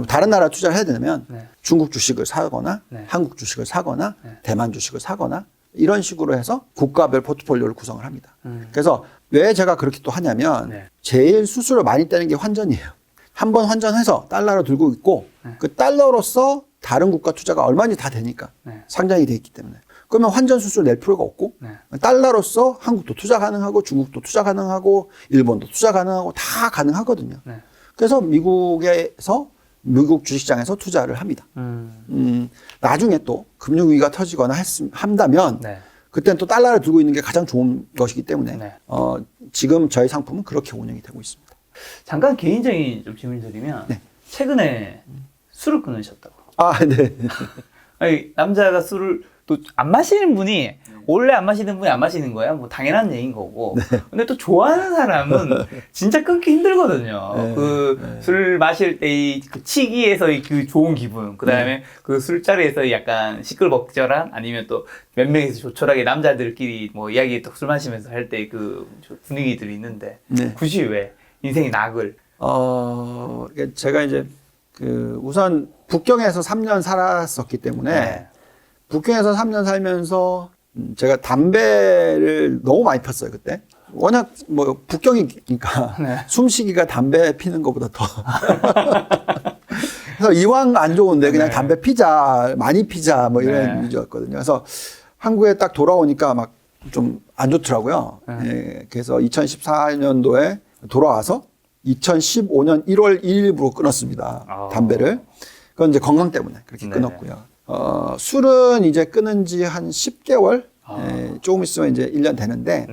다른 나라 투자를 해야 되면 중국 주식을 사거나 한국 주식을 사거나 대만 주식을 사거나 이런 식으로 해서 국가별 포트폴리오를 구성을 합니다. 그래서 왜 제가 그렇게 또 하냐면 제일 수수료 많이 떼는 게 환전이에요. 한번 환전해서 달러로 들고 있고 그 달러로서 다른 국가 투자가 얼마든지 다 되니까 상장이 돼 있기 때문에 그러면 환전 수수료 낼 필요가 없고 달러로서 한국도 투자 가능하고 중국도 투자 가능하고 일본도 투자 가능하고 다 가능하거든요. 그래서 미국에서 미국 주식시장에서 투자를 합니다. 나중에 또 금융위기가 터지거나 한다면 그때는 또 달러를 들고 있는 게 가장 좋은 것이기 때문에 지금 저희 상품은 그렇게 운영이 되고 있습니다. 잠깐 개인적인 좀 질문 드리면 최근에 술을 끊으셨다고. 아, 네. 아니, 남자가 술을 또 안 마시는 분이 원래 안 마시는 분이 안 마시는 거야. 뭐 당연한 얘기인 거고. 근데 또 좋아하는 사람은 진짜 끊기 힘들거든요. 그 술 마실 때 그 치기에서의 그 좋은 기분, 그 다음에 그 술자리에서 약간 시끌벅적한 아니면 또 몇 명이서 조촐하게 남자들끼리 뭐 이야기 또 술 마시면서 할 때 그 분위기들이 있는데 굳이 왜 인생의 낙을? 제가 이제 우선 북경에서 3년 살았었기 때문에 북경에서 3년 살면서 제가 담배를 너무 많이 폈어요, 그때. 워낙 뭐 북경이니까 숨쉬기가 담배 피는 것보다 더. 그래서 이왕 안 좋은데 그냥 담배 피자, 많이 피자 뭐 이런 위주였거든요. 그래서 한국에 딱 돌아오니까 막 좀 안 좋더라고요. 그래서 2014년도에 돌아와서 2015년 1월 1일부로 끊었습니다. 담배를. 그건 이제 건강 때문에 그렇게 끊었고요. 술은 이제 끊은 지 한 10개월? 조금 있으면 이제 1년 되는데,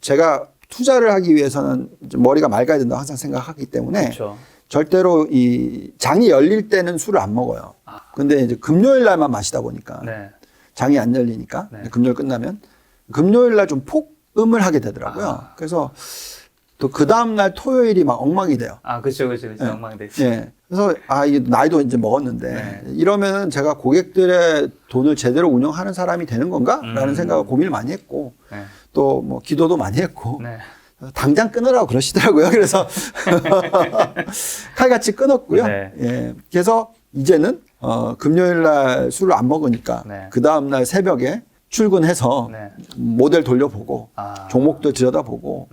제가 투자를 하기 위해서는 좀 머리가 맑아야 된다고 항상 생각하기 때문에, 그렇죠. 절대로 이 장이 열릴 때는 술을 안 먹어요. 근데 이제 금요일 날만 마시다 보니까, 장이 안 열리니까, 금요일 끝나면, 금요일 날 좀 폭음을 하게 되더라고요. 그래서 또 그 다음날 토요일이 막 엉망이 돼요. 그렇죠. 엉망이 됐어요. 그래서 이 나이도 이제 먹었는데 이러면 제가 고객들의 돈을 제대로 운영하는 사람이 되는 건가라는 생각을 고민을 많이 했고 또 뭐 기도도 많이 했고 당장 끊으라고 그러시더라고요. 그래서 칼같이 끊었고요. 그래서 이제는 금요일 날 술을 안 먹으니까 그 다음 날 새벽에 출근해서 모델 돌려보고 종목도 들여다보고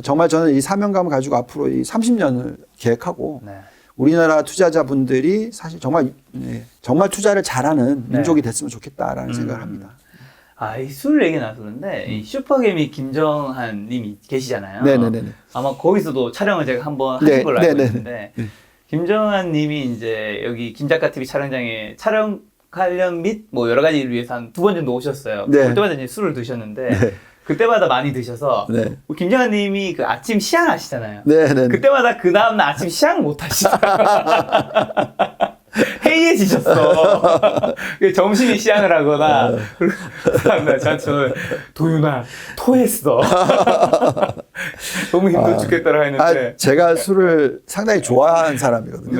정말 저는 이 사명감을 가지고 앞으로 이 30년을 계획하고 우리나라 투자자분들이 사실 정말 투자를 잘하는 민족이 됐으면 좋겠다라는 생각을 합니다. 이 술 얘기 나서 그런데 이 슈퍼개미 김정한 님이 계시잖아요. 네네네. 아마 거기서도 촬영을 제가 한번 하신 걸로 알고 있는데 김정한 님이 이제 여기 김작가 TV 촬영장에 촬영 관련 및 뭐 여러 가지를 위해서 한 2번 정도 오셨어요. 그때마다 이제 술을 드셨는데 그때마다 많이 드셔서 김정한 님이 그 아침 시향 하시잖아요. 그때마다 그 다음날 아침 시향 못 하시더라고요. 해이해지셨어. 점심에 시향을 하거나 그 다음날 저는 도윤아 토했어. 너무 힘들어 죽겠다라고 했는데 제가 술을 상당히 좋아하는 사람이거든요.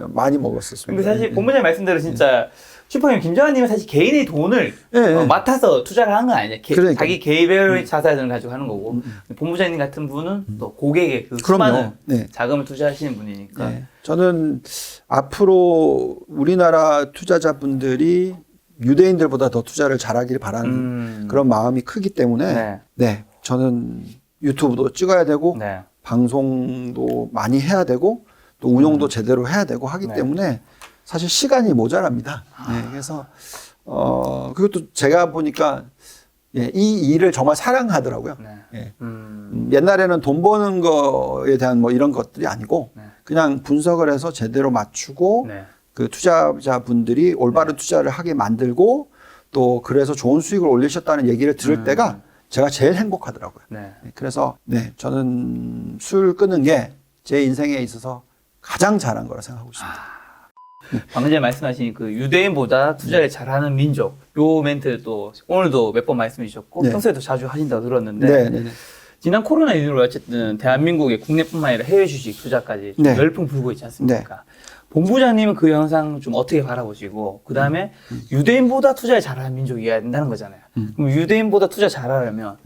많이 먹었었습니다. 근데 사실 본부장님 말씀대로 진짜 슈퍼맨 김정한님은 사실 개인의 돈을 맡아서 투자를 하는 건 아니냐. 자기 개별 자산을 가지고 하는 거고 본부장님 같은 분은 또 고객의 그 수많은 자금을 투자하시는 분이니까. 저는 앞으로 우리나라 투자자분들이 유대인들보다 더 투자를 잘하길 바라는 그런 마음이 크기 때문에 저는 유튜브도 찍어야 되고 방송도 많이 해야 되고 또 운영도 제대로 해야 되고 하기 때문에 사실 시간이 모자랍니다. 그래서 그리고 또 제가 보니까 예, 이 일을 정말 사랑하더라고요. 네. 예. 옛날에는 돈 버는 거에 대한 뭐 이런 것들이 아니고 네. 그냥 분석을 해서 제대로 맞추고 네. 그 투자자분들이 올바른 투자를 하게 만들고 또 그래서 좋은 수익을 올리셨다는 얘기를 들을 때가 제가 제일 행복하더라고요. 네. 그래서 네, 저는 술 끊는 게 제 인생에 있어서 가장 잘한 거라 생각하고 있습니다. 방금 전에 말씀하신 그 유대인보다 투자를 잘하는 민족 요 멘트를 또 오늘도 몇 번 말씀해 주셨고 네. 평소에도 자주 하신다고 들었는데 네, 네, 네. 지난 코로나 이후로 어쨌든 대한민국의 국내뿐만 아니라 해외 주식 투자까지 좀 네. 열풍 불고 있지 않습니까? 본부장님은 그 영상 좀 어떻게 바라보시고 그 다음에 유대인보다 투자를 잘하는 민족이어야 된다는 거잖아요. 그럼 유대인보다 투자 잘하려면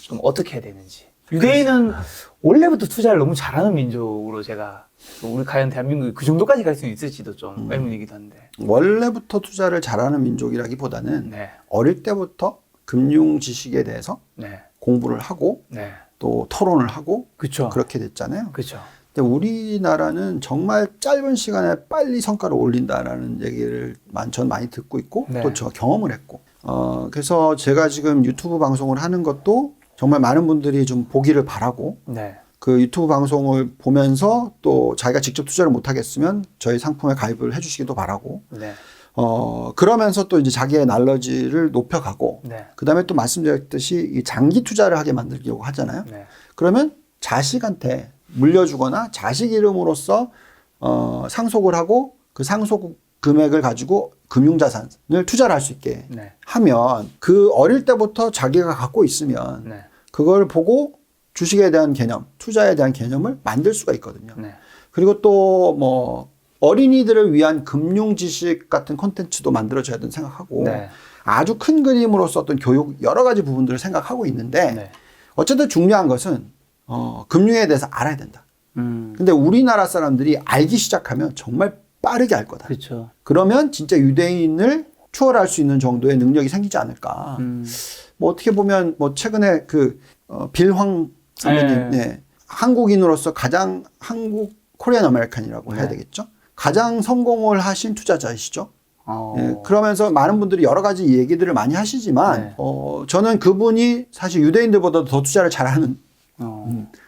좀 어떻게 해야 되는지. 유대인은 원래부터 투자를 너무 잘하는 민족으로 제가 우리 과연 대한민국이 그 정도까지 갈 수 있을지도 좀 의문이기도 한데. 원래부터 투자를 잘하는 민족이라기보다는 네. 어릴 때부터 금융 지식에 대해서 네. 공부를 하고 네. 또 토론을 하고 그쵸. 그렇게 됐잖아요. 그쵸. 근데 우리나라는 정말 짧은 시간에 빨리 성과를 올린다라는 얘기를 전 많이 듣고 있고 네. 또 제가 경험을 했고 그래서 제가 지금 유튜브 방송을 하는 것도 정말 많은 분들이 좀 보기를 바라고 네. 그 유튜브 방송을 보면서 또 자기가 직접 투자를 못 하겠으면 저희 상품에 가입을 해주시기도 바라고 네. 그러면서 또 이제 자기의 날러지를 높여가고 네. 그다음에 또 말씀드렸듯이 이 장기 투자를 하게 만들려고 하잖아요. 네. 그러면 자식한테 물려주거나 자식 이름으로써 상속을 하고 그 상속 금액을 가지고 금융자산을 투자를 할 수 있게 네. 하면 그 어릴 때부터 자기가 갖고 있으면 네. 그걸 보고 주식에 대한 개념, 투자에 대한 개념을 만들 수가 있거든요. 네. 그리고 또 뭐 어린이들을 위한 금융 지식 같은 콘텐츠도 만들어져야 된다고 생각하고 네. 아주 큰 그림으로서 어떤 교육 여러 가지 부분들을 생각하고 있는데 네. 어쨌든 중요한 것은 금융에 대해서 알아야 된다. 근데 우리나라 사람들이 알기 시작하면 정말 빠르게 알 거다. 그렇죠. 그러면 진짜 유대인을 추월할 수 있는 정도의 능력이 생기지 않을까. 뭐 어떻게 보면 뭐 최근에 그 빌황 선배님, 네. 한국인으로서 가장 코리안 아메리칸이라고 해야 되겠죠. 가장 성공을 하신 투자자이시죠. 예, 그러면서 많은 분들이 여러 가지 얘기들을 많이 하시지만 네. 저는 그분이 사실 유대인들보다 더 투자를 잘하는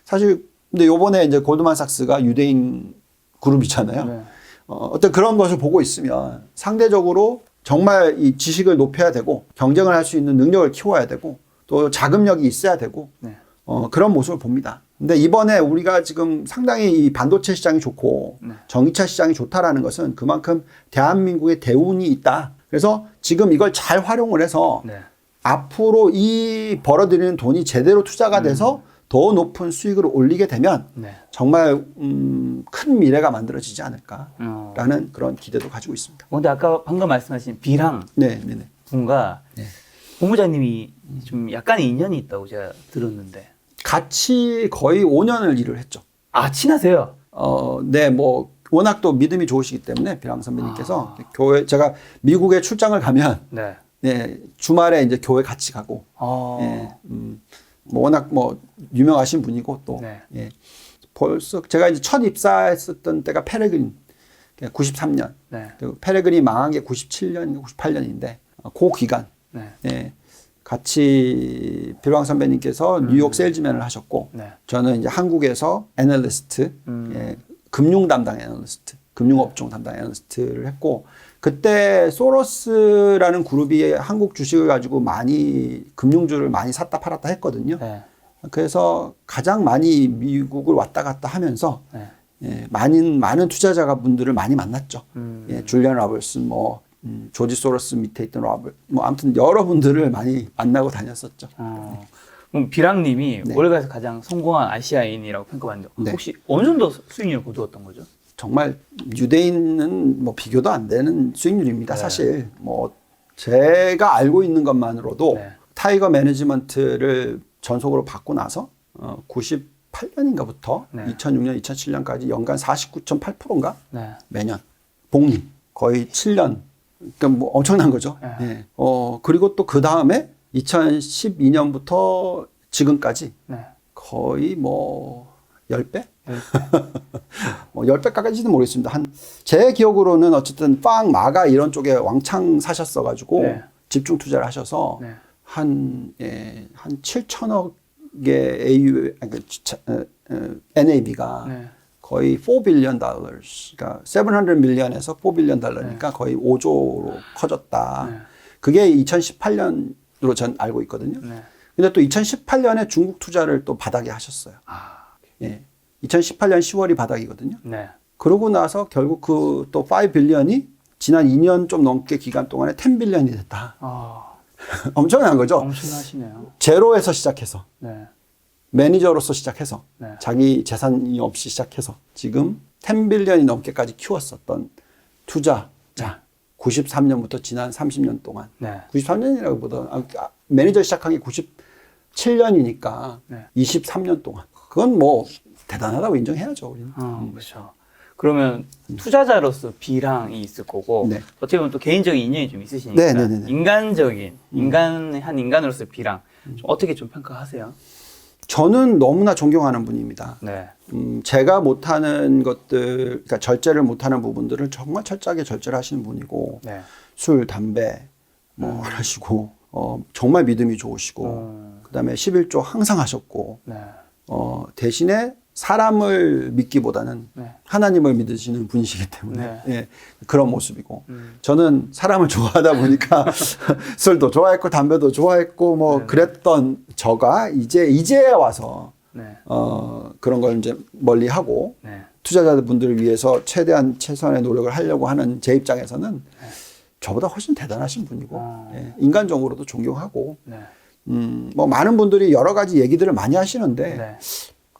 사실 근데 요번에 이제 골드만삭스가 유대인 그룹이잖아요. 네. 어떤 그런 것을 보고 있으면 상대적으로 정말 이 지식을 높여야 되고 경쟁을 할 수 있는 능력을 키워야 되고 또 자금력이 있어야 되고 네. 그런 모습을 봅니다. 근데 이번에 우리가 지금 상당히 이 반도체 시장이 좋고 네. 전기차 시장이 좋다라는 것은 그만큼 대한민국의 대운이 있다. 그래서 지금 이걸 잘 활용을 해서 네. 앞으로 이 벌어들이는 돈이 제대로 투자가 돼서 더 높은 수익을 올리게 되면 네. 정말 큰 미래가 만들어지지 않을까라는 그런 기대도 가지고 있습니다. 근데 아까 방금 말씀하신 비랑 네, 네, 네. 분과 네. 본부장님이 좀 약간의 인연이 있다고 제가 들었는데. 같이 거의 5년을 일을 했죠. 아, 친하세요? 네, 뭐 워낙 또 믿음이 좋으시기 때문에 비랑 선배님께서 교회 제가 미국에 출장을 가면 네. 네, 주말에 이제 교회 같이 가고 예, 뭐 워낙 뭐 유명하신 분이고 또 네. 예, 벌써 제가 이제 첫 입사했었던 때가 페레그린 93년 네. 그리고 페레그린이 망한 게 97년, 98년인데 그 기간 네. 예, 같이 비랑 선배님께서 뉴욕 세일즈맨을 하셨고 네. 저는 이제 한국에서 애널리스트, 예, 금융 담당 애널리스트, 금융업종 담당 애널리스트를 했고 그때 소로스라는 그룹이 한국 주식을 가지고 많이 금융주를 많이 샀다 팔았다 했거든요. 네. 그래서 가장 많이 미국을 왔다 갔다 하면서 네. 예, 많은 투자자 분들을 많이 만났죠. 예, 줄리안 라벌슨, 뭐 조지 소로스 밑에 있던 라벌, 뭐 아무튼 여러분들을 많이 만나고 다녔었죠. 그럼 비랑님이 네. 월가에서 가장 성공한 아시아인이라고 평가받는데 네. 혹시 어느 정도 수익률을 거두었던 거죠? 정말 유대인은 뭐 비교도 안 되는 수익률입니다. 네. 사실 뭐 제가 알고 있는 것만으로도 네. 타이거 매니지먼트를 전속으로 받고 나서 98년인가부터 네. 2006년, 2007년까지 연간 49.8%인가 네. 매년 복리 거의 7년. 그러니까 뭐 엄청난 거죠. 네. 예. 그리고 또 그 다음에 2012년부터 지금까지 네. 거의 뭐 10배? 10배 가까이지는 모르겠습니다. 제 기억으로는 어쨌든 빵, 마가 이런 쪽에 왕창 사셨어가지고 네. 집중 투자를 하셔서 네. 한 7천억의 AU, NAB가 네. 거의 $4 billion, 그러니까 700 million에서 $4 billion 달러니까 거의 5조로 커졌다. 네. 그게 2018년으로 전 알고 있거든요. 네. 근데 또 2018년에 중국 투자를 또 바닥에 하셨어요. 예. 2018년 10월이 바닥이거든요. 네. 그러고 나서 결국 그 또 5 빌리언이 지난 2년 좀 넘게 기간 동안에 10 빌리언이 됐다. 엄청난 거죠. 엄청나시네요. 제로에서 시작해서 네. 매니저로서 시작해서 네. 자기 재산이 없이 시작해서 지금 10 빌리언이 넘게까지 키웠었던 투자자. 93년부터 지난 30년 동안. 네. 93년이라고보다 매니저 시작한 게 97년이니까 네. 23년 동안. 그건 뭐 대단하다고 인정해야죠, 우리는. 그렇죠. 그러면 투자자로서 비랑이 있을 거고 네. 어떻게 보면 또 개인적인 인연이 좀 있으시니까 네. 인간적인 한 인간으로서 비랑 좀 어떻게 좀 평가하세요? 저는 너무나 존경하는 분입니다. 네. 제가 못하는 것들, 그러니까 절제를 못하는 부분들을 정말 철저하게 절제를 하시는 분이고, 네. 술, 담배, 뭐, 안 하시고, 정말 믿음이 좋으시고, 그 다음에 11조 항상 하셨고, 네. 대신에 사람을 믿기보다는 네. 하나님을 믿으시는 분이시기 때문에, 네. 예, 그런 모습이고, 저는 사람을 좋아하다 보니까 술도 좋아했고, 담배도 좋아했고, 뭐, 네. 그랬던 저가 이제 와서, 네. 그런 걸 이제 멀리 하고, 네. 투자자분들을 위해서 최대한 최선의 노력을 하려고 하는 제 입장에서는 저보다 훨씬 대단하신 분이고, 예, 인간적으로도 존경하고, 네. 뭐 많은 분들이 여러 가지 얘기들을 많이 하시는데, 네.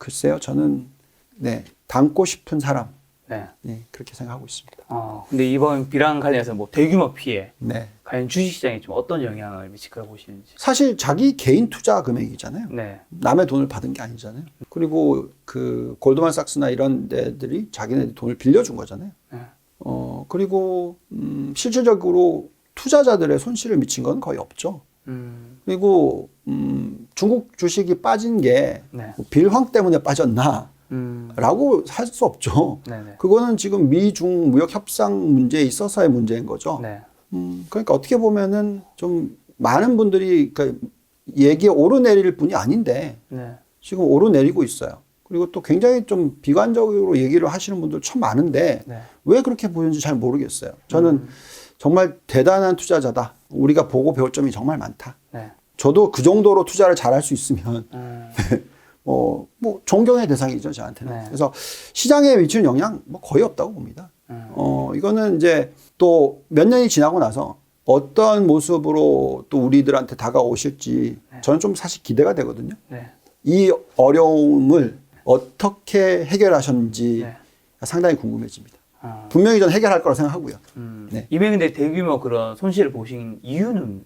글쎄요, 저는, 네, 닮고 싶은 사람, 네. 네, 그렇게 생각하고 있습니다. 근데 이번 비랑 관련해서 뭐 대규모 피해, 네. 과연 주식시장에 좀 어떤 영향을 미칠 거라고 보시는지. 사실 자기 개인 투자 금액이잖아요. 네. 남의 돈을 받은 게 아니잖아요. 그리고 그 골드만삭스나 이런 데들이 자기네 돈을 빌려준 거잖아요. 네. 그리고 실질적으로 투자자들의 손실을 미친 건 거의 없죠. 그리고 중국 주식이 빠진 게 네. 빌황 때문에 빠졌나? 라고 할 수 없죠. 네네. 그거는 지금 미중 무역 협상 문제에 있어서의 문제인 거죠. 네. 그러니까 어떻게 보면은 좀 많은 분들이 그 얘기에 오르내릴 뿐이 아닌데 네. 지금 오르내리고 있어요. 그리고 또 굉장히 좀 비관적으로 얘기를 하시는 분들 참 많은데 네. 왜 그렇게 보이는지 잘 모르겠어요. 저는 정말 대단한 투자자다. 우리가 보고 배울 점이 정말 많다. 네. 저도 그 정도로 투자를 잘할 수 있으면 뭐 존경의 대상이죠, 저한테는. 네. 그래서 시장에 미치는 영향 뭐 거의 없다고 봅니다. 이거는 이제 또 몇 년이 지나고 나서 어떤 모습으로 또 우리들한테 다가오실지 저는 좀 사실 기대가 되거든요. 네. 이 어려움을 어떻게 해결하셨는지 네. 상당히 궁금해집니다. 분명히 전 해결할 거라고 생각하고요. 네. 이번에 근데 대규모 그런 손실을 보신 이유는?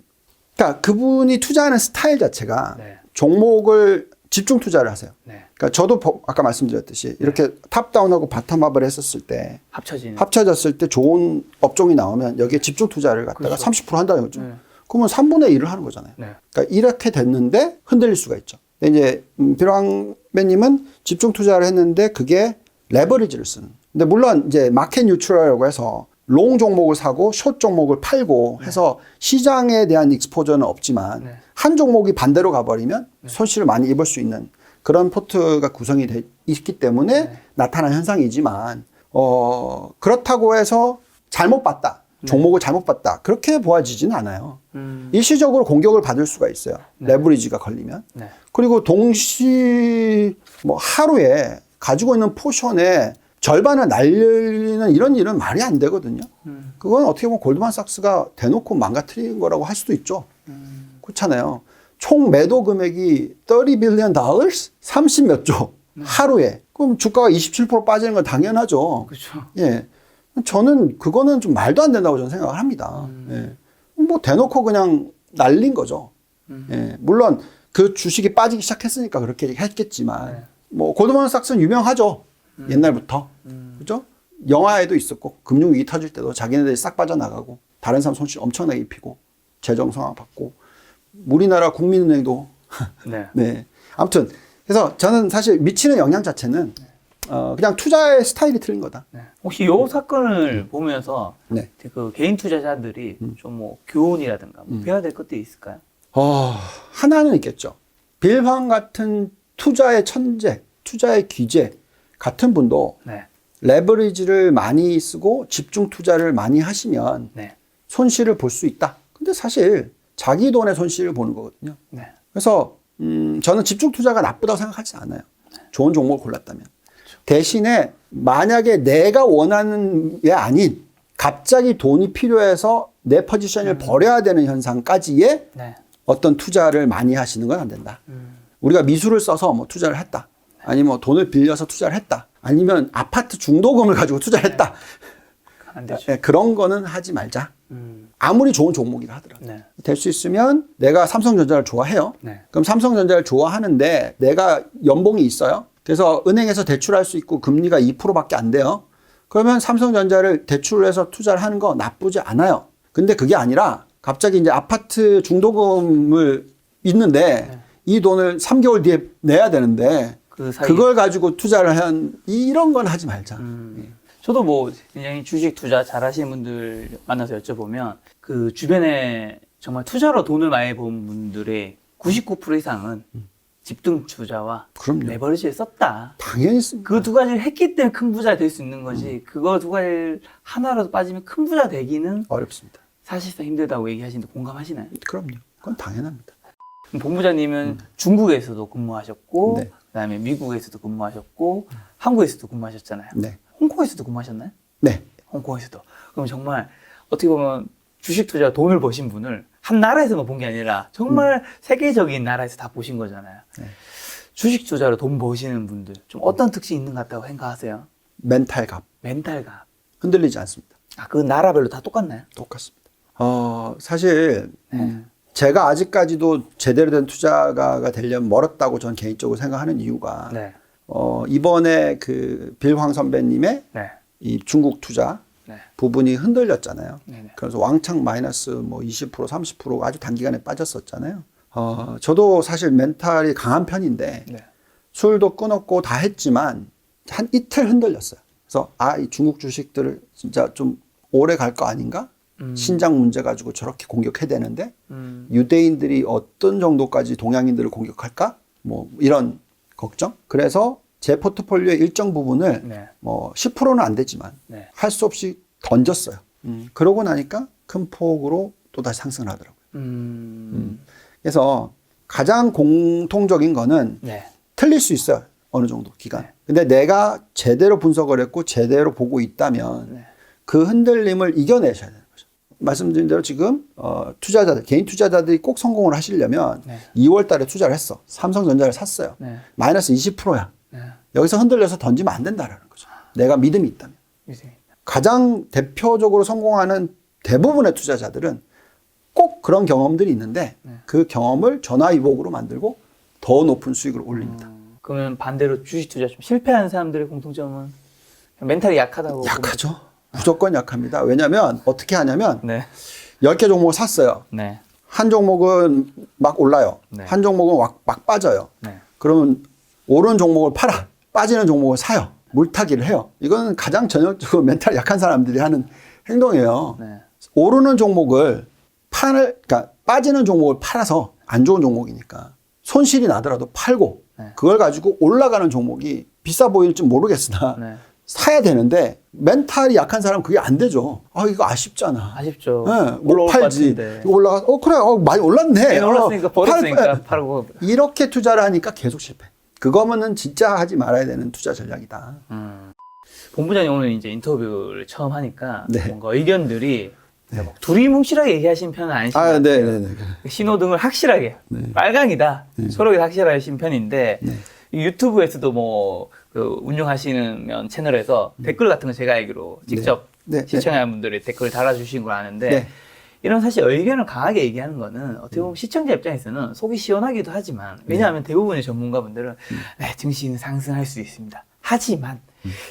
그러니까 그분이 투자하는 스타일 자체가 네. 종목을 집중 투자를 하세요. 네. 그러니까 저도 아까 말씀드렸듯이 이렇게 탑다운하고 바텀업을 했었을 때 합쳐졌을 때 좋은 업종이 나오면 여기에 집중 투자를 갖다가 그렇죠. 30% 한다는 거죠. 네. 그러면 3분의 1을 하는 거잖아요. 네. 그러니까 이렇게 됐는데 흔들릴 수가 있죠. 근데 이제 비랑배님은 집중 투자를 했는데 그게 레버리지를 쓰는. 근데 물론 이제 마켓 뉴트럴이라고 해서 롱 종목을 사고 숏 종목을 팔고 해서 시장에 대한 익스포저는 없지만 한 종목이 반대로 가버리면 손실을 많이 입을 수 있는 그런 포트가 구성이 돼 있기 때문에 나타난 현상이지만 그렇다고 해서 잘못 봤다. 종목을 잘못 봤다. 그렇게 보아지지는 않아요. 일시적으로 공격을 받을 수가 있어요. 레버리지가 걸리면. 네. 그리고 동시 뭐 하루에 가지고 있는 포션의 절반을 날리는 이런 일은 말이 안 되거든요. 그건 어떻게 보면 골드만삭스가 대놓고 망가뜨린 거라고 할 수도 있죠. 그렇잖아요. 총 매도 금액이 $30 billion? 30 몇 조. 하루에. 그럼 주가가 27% 빠지는 건 당연하죠. 그렇죠. 예. 저는 그거는 좀 말도 안 된다고 저는 생각을 합니다. 예. 뭐 대놓고 그냥 날린 거죠. 예. 물론 그 주식이 빠지기 시작했으니까 그렇게 했겠지만 뭐 골드만삭스는 유명하죠. 옛날부터. 그죠? 영화에도 있었고 금융위기 터질 때도 자기네들이 싹 빠져나가고 다른 사람 손실 엄청나게 입히고 재정 상황 받고 우리나라 국민은행도 네. 네. 아무튼 그래서 저는 사실 미치는 영향 자체는 그냥 투자의 스타일이 틀린 거다. 네. 혹시 요 사건을 보면서 네. 그 개인 투자자들이 좀 뭐 교훈이라든가 뭐 배워야 될 것들이 있을까요? 하나는 있겠죠. 빌황 같은 투자의 천재, 투자의 귀재 같은 분도 네. 레버리지를 많이 쓰고 집중 투자를 많이 하시면 네. 손실을 볼 수 있다. 근데 사실 자기 돈의 손실을 보는 거거든요. 네. 그래서 저는 집중 투자가 나쁘다고 생각하지 않아요. 좋은 종목을 골랐다면. 대신에 만약에 내가 원하는 게 아닌 갑자기 돈이 필요해서 내 포지션을 버려야 되는 현상까지의 네. 어떤 투자를 많이 하시는 건 안 된다. 우리가 미술을 써서 뭐 투자를 했다. 아니면 뭐 돈을 빌려서 투자를 했다. 아니면 아파트 중도금을 가지고 투자를 했다. 안 되죠. 네, 그런 거는 하지 말자. 아무리 좋은 종목이라 하더라도. 네. 될 수 있으면 내가 삼성전자를 좋아해요. 네. 그럼 삼성전자를 좋아하는데 내가 연봉이 있어요. 그래서 은행에서 대출할 수 있고 금리가 2%밖에 안 돼요. 그러면 삼성전자를 대출을 해서 투자를 하는 거 나쁘지 않아요. 근데 그게 아니라 갑자기 이제 아파트 중도금을 있는데 이 돈을 3개월 뒤에 내야 되는데 그 사이 그걸 가지고 투자를 한 이런 건 하지 말자. 저도 뭐 굉장히 주식 투자 잘하시는 분들 만나서 여쭤보면 그 주변에 정말 투자로 돈을 많이 번 분들의 99% 이상은 집중 투자와 그럼요. 레버리지를 썼다. 당연히 씁니다. 그 두 가지를 했기 때문에 큰 부자가 될 수 있는 거지. 그거 두 가지를 하나라도 빠지면 큰 부자 되기는 어렵습니다. 사실상 힘들다고 얘기하시는데 공감하시나요? 그럼요. 그건 당연합니다. 본부장님은 중국에서도 근무하셨고, 네. 그다음에 미국에서도 근무하셨고, 한국에서도 근무하셨잖아요. 네. 홍콩에서도 근무하셨나요? 네. 홍콩에서도. 그럼 정말 어떻게 보면 주식 투자 돈을 버신 분을 한 나라에서만 본 게 아니라 정말 세계적인 나라에서 다 보신 거잖아요. 네. 주식 투자로 돈 버시는 분들 좀 어떤 특징이 있는 것 같다고 생각하세요? 멘탈갑. 멘탈감. 흔들리지 않습니다. 아, 그 나라별로 다 똑같나요? 똑같습니다. 사실 네. 제가 아직까지도 제대로 된 투자가가 되려면 멀었다고 전 개인적으로 생각하는 이유가 네. 이번에 그 빌황 선배님의 네. 이 중국 투자 네. 부분이 흔들렸잖아요. 네네. 그래서 왕창 마이너스 뭐 20%, 30% 아주 단기간에 빠졌었잖아요. 저도 사실 멘탈이 강한 편인데 네. 술도 끊었고 다 했지만 한 이틀 흔들렸어요. 그래서 이 중국 주식들을 진짜 좀 오래 갈 거 아닌가? 신장 문제 가지고 저렇게 공격해야 되는데 유대인들이 어떤 정도까지 동양인들을 공격할까? 뭐 이런 걱정. 그래서 제 포트폴리오의 일정 부분을 네. 뭐 10%는 안 되지만 네. 할 수 없이 던졌어요. 그러고 나니까 큰 폭으로 또 다시 상승을 하더라고요. 그래서 가장 공통적인 거는 네. 틀릴 수 있어요. 어느 정도 기간. 네. 근데 내가 제대로 분석을 했고 제대로 보고 있다면 네. 그 흔들림을 이겨내셔야 되는 거죠. 말씀드린 대로 지금 투자자들, 개인 투자자들이 꼭 성공을 하시려면 네. 2월 달에 투자를 했어. 삼성전자를 샀어요. 네. 마이너스 20%야. 네. 여기서 흔들려서 던지면 안 된다라는 거죠. 내가 믿음이 있다면. 유대인. 가장 대표적으로 성공하는 대부분의 투자자들은 꼭 그런 경험들이 있는데 네. 그 경험을 전화위복으로 만들고 더 높은 수익을 올립니다. 그러면 반대로 주식 투자 좀 실패하는 사람들의 공통점은 멘탈이 약하다고. 약하죠. 무조건 약합니다. 왜냐하면 어떻게 하냐면 네. 10개 종목을 샀어요. 네. 한 종목은 막 올라요. 네. 한 종목은 막 빠져요. 네. 그러면 오르는 종목을 팔아. 빠지는 종목을 사요. 물타기를 해요. 이거는 가장 전형적으로 멘탈 약한 사람들이 하는 행동이에요. 네. 오르는 종목을 그러니까 빠지는 종목을 팔아서 안 좋은 종목이니까 손실이 나더라도 팔고 네. 그걸 가지고 올라가는 종목이 비싸 보일지 모르겠으나 네. 사야 되는데 멘탈이 약한 사람은 그게 안 되죠. 이거 아쉽잖아. 아쉽죠. 네, 못 올라올 팔지. 것 같은데. 이거 올라가. 그래. 많이 올랐네. 네, 올랐으니까 버렸으니까 팔고. 이렇게 투자를 하니까 계속 실패. 그거면은 진짜 하지 말아야 되는 투자 전략이다. 본부장님 오늘 이제 인터뷰를 처음 하니까 네. 뭔가 의견들이 뭐 두리뭉실하게 얘기하신 편은 아니신 것 같아요. 네네네. 신호등을 확실하게 빨강이다. 초록이 확실하신 편인데 네. 이 유튜브에서도 뭐 그 운영하시는 채널에서 댓글 같은 거 제가 알기로 직접 네. 시청자분들이 댓글을 달아주신 걸 아는데 네. 이런 사실 의견을 강하게 얘기하는 거는 어떻게 보면 시청자 입장에서는 속이 시원하기도 하지만 왜냐하면 대부분의 전문가분들은 증시는 상승할 수 있습니다. 하지만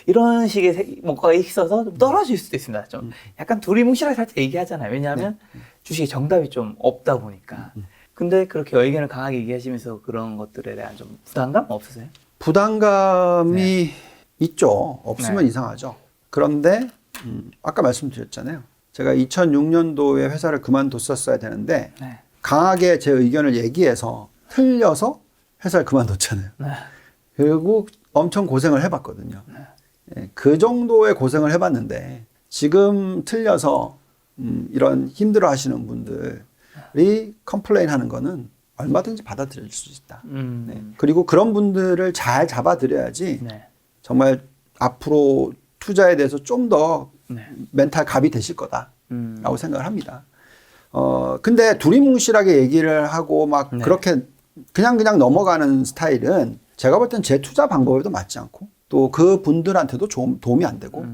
이런 식의 뭔가가 있어서 좀 떨어질 수도 있습니다. 좀 약간 두리뭉실하게 살짝 얘기하잖아요. 왜냐하면 주식에 정답이 좀 없다 보니까. 근데 그렇게 의견을 강하게 얘기하시면서 그런 것들에 대한 좀 부담감 없으세요? 부담감이 있죠. 없으면 네. 이상하죠. 그런데 아까 말씀드렸잖아요. 제가 2006년도에 회사를 그만뒀었어야 되는데 네. 강하게 제 의견을 얘기해서 틀려서 회사를 그만뒀잖아요. 네. 결국 엄청 고생을 해봤거든요. 예, 그 정도의 고생을 해봤는데 지금 틀려서 이런 힘들어 하시는 분들이 컴플레인 하는 거는 얼마든지 받아들일 수 있다. 네. 그리고 그런 분들을 잘 잡아드려야지 네. 정말 앞으로 투자에 대해서 좀 더 네. 멘탈 갑이 되실 거다라고 생각을 합니다. 근데 두리뭉실하게 얘기를 하고 막 네. 그렇게 그냥 넘어가는 스타일은 제가 볼 땐 제 투자 방법에도 맞지 않고 또 그 분들한테도 도움이 안 되고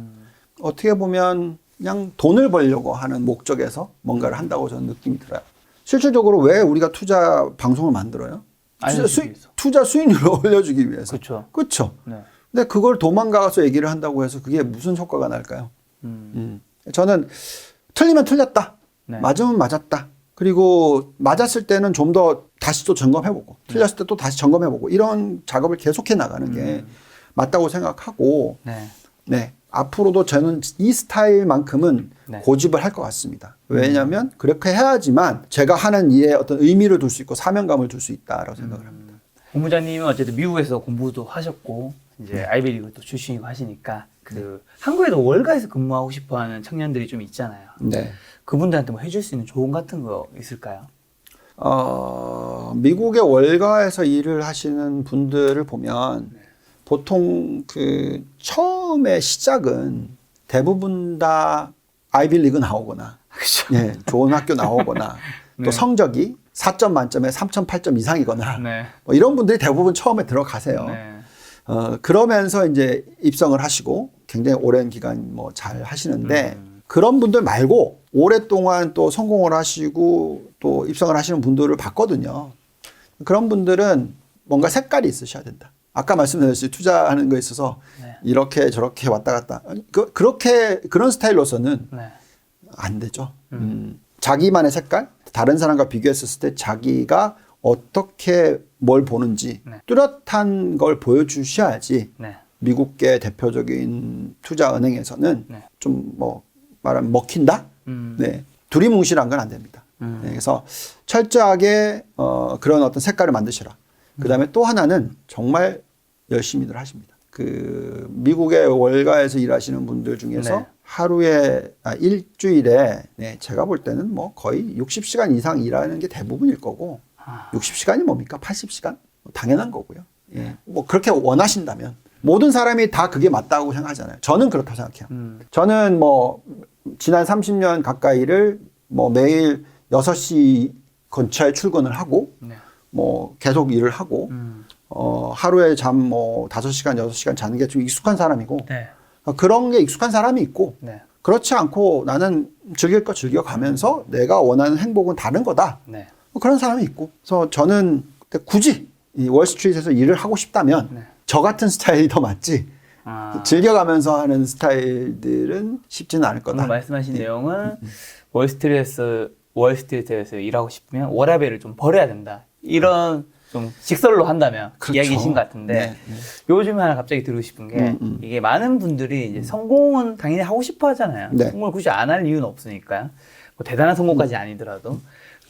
어떻게 보면 그냥 돈을 벌려고 하는 목적에서 뭔가를 한다고 저는 느낌이 들어요. 실질적으로 왜 우리가 투자 방송을 만들어요? 투자 수익률을 올려주기 위해서. 그렇죠. 그렇죠. 네. 근데 그걸 도망가서 얘기를 한다고 해서 그게 무슨 효과가 날까요? 저는 틀리면 틀렸다. 네. 맞으면 맞았다. 그리고 맞았을 때는 좀 더 다시 또 점검해보고 틀렸을 때 또 다시 점검해보고 이런 작업을 계속해 나가는 게 맞다고 생각하고 네. 네. 앞으로도 저는 이 스타일만큼은 네. 고집을 할 것 같습니다. 왜냐하면 그렇게 해야지만 제가 하는 일에 어떤 의미를 둘 수 있고 사명감을 줄 수 있다라고 생각을 합니다. 본부장님은 어쨌든 미국에서 공부도 하셨고 이제 아이비리그 또 출신이고 하시니까 그 한국에도 월가에서 근무하고 싶어하는 청년들이 좀 있잖아요. 네. 그분들한테 뭐 해줄 수 있는 조언 같은 거 있을까요? 미국의 월가에서 일을 하시는 분들을 보면 보통 그 처음에 시작은 대부분 다 아이비리그 나오거나 그렇죠. 예, 좋은 학교 나오거나 네. 또 성적이 4점 만점에 3.8점 이상이거나 네. 뭐 이런 분들이 대부분 처음에 들어가세요. 네. 그러면서 이제 입성을 하시고 굉장히 오랜 기간 뭐 잘 하시는데 그런 분들 말고 오랫동안 또 성공을 하시고 또 입성을 하시는 분들을 봤거든요. 그런 분들은 뭔가 색깔이 있으셔야 된다. 아까 말씀드렸듯이 투자하는 거에 있어서 네. 이렇게 저렇게 왔다 갔다. 그렇게 그런 스타일로서는 네. 안 되죠. 자기만의 색깔, 다른 사람과 비교했을 때 자기가 어떻게 뭘 보는지 네. 뚜렷한 걸 보여주셔야지 네. 미국계 대표적인 투자은행에서는 네. 좀 뭐 말하면 먹힌다? 네. 두리뭉실한 건 안 됩니다. 네. 그래서 철저하게 그런 어떤 색깔을 만드시라. 그 다음에 또 하나는 정말 열심히들 하십니다. 그 미국의 월가에서 일하시는 분들 중에서 네. 하루에 일주일에 네, 제가 볼 때는 뭐 거의 60시간 이상 일하는 게 대부분일 거고 60시간이 뭡니까? 80시간? 당연한 거고요. 예. 뭐 그렇게 원하신다면 모든 사람이 다 그게 맞다고 생각하잖아요. 저는 그렇다고 생각해요. 저는 뭐 지난 30년 가까이를 뭐 매일 6시 근처에 출근을 하고 네. 뭐 계속 일을 하고 하루에 잠 뭐 5시간, 6시간 자는 게 좀 익숙한 사람이고 네. 그런 게 익숙한 사람이 있고 네. 그렇지 않고 나는 즐길 거 즐겨가면서 내가 원하는 행복은 다른 거다. 네. 그런 사람이 있고 그래서 저는 굳이 이 월스트리트에서 일을 하고 싶다면 네. 저 같은 스타일이 더 맞지 즐겨가면서 하는 스타일들은 쉽지는 않을 거다. 오늘 말씀하신 내용은 월스트리트에서 일하고 싶으면 워라밸을 좀 버려야 된다. 이런 좀 직설로 한다면 그렇죠. 이야기신 것 같은데 네, 네. 요즘 하나 갑자기 들고 싶은 게 이게 많은 분들이 이제 성공은 당연히 하고 싶어 하잖아요. 네. 성공을 굳이 안 할 이유는 없으니까. 뭐 대단한 성공까지 아니더라도.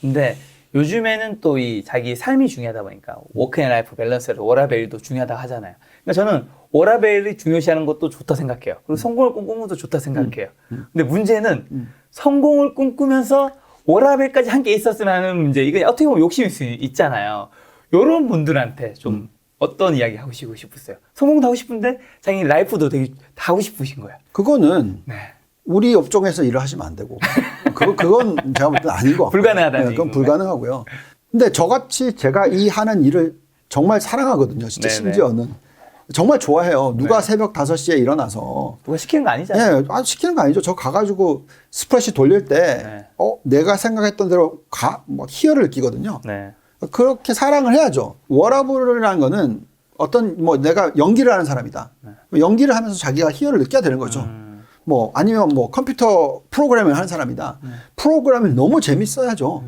근데 요즘에는 또 이 자기 삶이 중요하다 보니까 워크 앤 라이프 밸런스로 워라밸도 중요하다 하잖아요. 그러니까 저는 워라밸이 중요시하는 것도 좋다 생각해요. 그리고 성공을 꿈꾸는 것도 좋다 생각해요. 근데 문제는 성공을 꿈꾸면서 워라밸까지 함께 있었으면 하는 문제. 이거 어떻게 보면 욕심일 수 있잖아요. 이런 분들한테 좀 어떤 이야기 하고 싶으세요? 성공도 하고 싶은데 자기 라이프도 되게 다 하고 싶으신 거예요. 그거는 네. 우리 업종에서 일을 하시면 안 되고 그건 제가 볼 때는 아닌 것 같고 불가능하다는 네, 그건 얘기인가요? 불가능하고요. 근데 저같이 제가 이 하는 일을 정말 사랑하거든요. 진짜 네네. 심지어는 정말 좋아해요. 누가 네. 새벽 5시에 일어나서 누가 시키는 거 아니잖아요. 예, 시키는 거 아니죠. 저 가가지고 스프레시 돌릴 때 네. 내가 생각했던 대로 뭐 희열을 느끼거든요. 네. 그렇게 사랑을 해야죠. 워라블이라는 거는 어떤 뭐 내가 연기를 하는 사람이다. 연기를 하면서 자기가 희열을 느껴야 되는 거죠. 뭐 아니면 뭐 컴퓨터 프로그래밍을 하는 사람이다. 프로그래밍이 너무 재밌어야죠.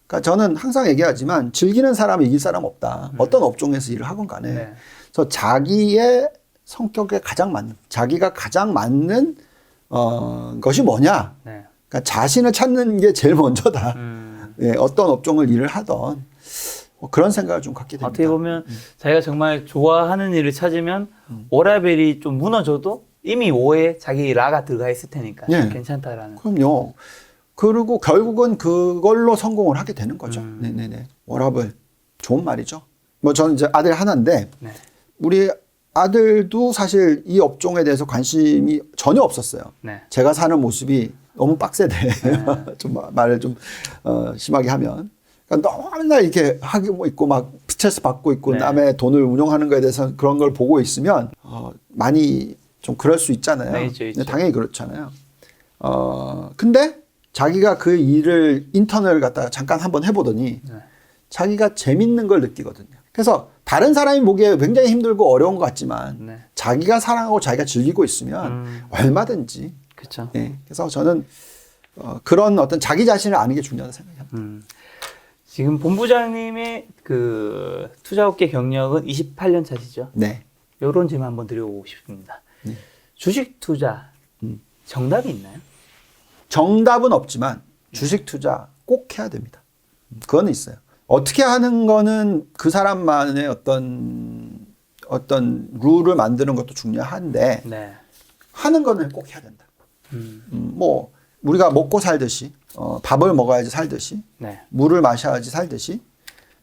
그러니까 저는 항상 얘기하지만 즐기는 사람은 이길 사람 없다. 어떤 업종에서 일을 하건 간에. 네. 그래서 자기의 성격에 가장 맞는, 자기가 가장 맞는 것이 뭐냐. 네. 그러니까 자신을 찾는 게 제일 먼저다. 예, 어떤 업종을 일을 하던 뭐 그런 생각을 좀 갖게 됩니다. 어떻게 보면 자기가 정말 좋아하는 일을 찾으면 워라벨이 좀 무너져도 이미 5에 자기 라가 들어가 있을 테니까 예. 괜찮다라는. 그럼요. 그리고 결국은 그걸로 성공을 하게 되는 거죠. 네네네. 워라벨 좋은 말이죠. 뭐 저는 이제 아들 하나인데 네. 우리 아들도 사실 이 업종에 대해서 관심이 전혀 없었어요. 네. 제가 사는 모습이 너무 빡세대. 좀 말을 좀 심하게 하면. 그러니까 너무 맨날 이렇게 하고 있고 막 스트레스 받고 있고 네. 남의 돈을 운용하는 거에 대해서 그런 걸 보고 있으면 많이 좀 그럴 수 있잖아요. 네, 있죠. 근데 당연히 그렇잖아요. 근데 자기가 그 일을 인턴을 갖다가 잠깐 한번 해보더니 네. 자기가 재밌는 걸 느끼거든요. 그래서 다른 사람이 보기에 굉장히 힘들고 어려운 것 같지만 네. 자기가 사랑하고 자기가 즐기고 있으면 얼마든지. 그렇죠. 예. 그래서 저는 그런 어떤 자기 자신을 아는 게 중요하다고 생각합니다. 지금 본부장님의 그 투자업계 경력은 28년 차시죠? 네. 이런 질문 한번 드려보고 싶습니다. 네. 주식 투자 정답이 있나요? 정답은 없지만 주식 투자 꼭 해야 됩니다. 그건 있어요. 어떻게 하는 거는 그 사람만의 어떤 룰을 만드는 것도 중요한데 네. 하는 거는 꼭 해야 된다. 뭐 우리가 먹고 살듯이 밥을 먹어야지 살듯이 네. 물을 마셔야지 살듯이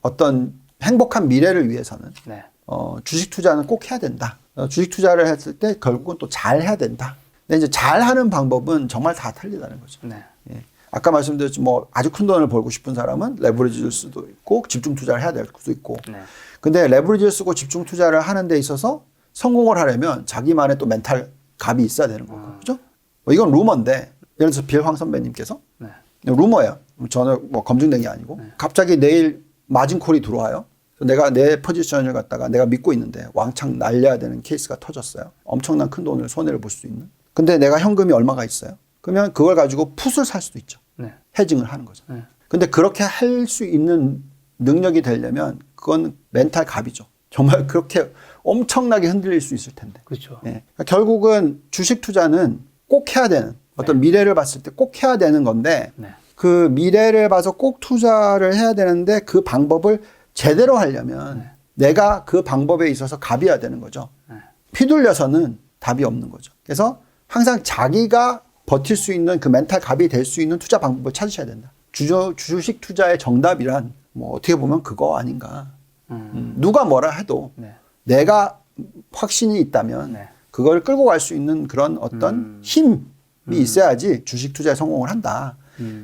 어떤 행복한 미래를 위해서는 네. 주식 투자는 꼭 해야 된다. 주식 투자를 했을 때 결국은 또 잘 해야 된다. 근데 이제 잘 하는 방법은 정말 다 틀리다는 거죠. 네. 예. 아까 말씀드렸지 뭐 아주 큰 돈을 벌고 싶은 사람은 레버리지를 수도 있고 집중 투자를 해야 될 수도 있고. 네. 근데 레버리지를 쓰고 집중 투자를 하는 데 있어서 성공을 하려면 자기만의 또 멘탈 갑이 있어야 되는 거고. 그죠? 이건 루머인데 예를 들어서 빌황 선배님께서 네. 루머예요. 저는 뭐 검증된 게 아니고 갑자기 내일 마진콜이 들어와요. 내가 내 포지션을 갖다가 내가 믿고 있는데 왕창 날려야 되는 케이스가 터졌어요. 엄청난 큰 돈을 손해를 볼 수 있는. 근데 내가 현금이 얼마가 있어요. 그러면 그걸 가지고 풋을 살 수도 있죠. 네. 헤징을 하는 거죠. 네. 근데 그렇게 할 수 있는 능력이 되려면 그건 멘탈 갑이죠. 정말 그렇게 엄청나게 흔들릴 수 있을 텐데. 그렇죠. 예. 그러니까 결국은 주식 투자는 꼭 해야 되는 어떤 미래를 봤을 때 꼭 해야 되는 건데 네. 그 미래를 봐서 꼭 투자를 해야 되는데 그 방법을 제대로 하려면 내가 그 방법에 있어서 갑이어야 되는 거죠. 휘둘려서는 답이 없는 거죠. 그래서 항상 자기가 버틸 수 있는 그 멘탈 갑이 될 수 있는 투자 방법을 찾으셔야 된다. 주식 투자의 정답이란 뭐 어떻게 보면 그거 아닌가. 누가 뭐라 해도 네. 내가 확신이 있다면 네. 그걸 끌고 갈 수 있는 그런 어떤 힘이 있어야지 주식 투자에 성공을 한다.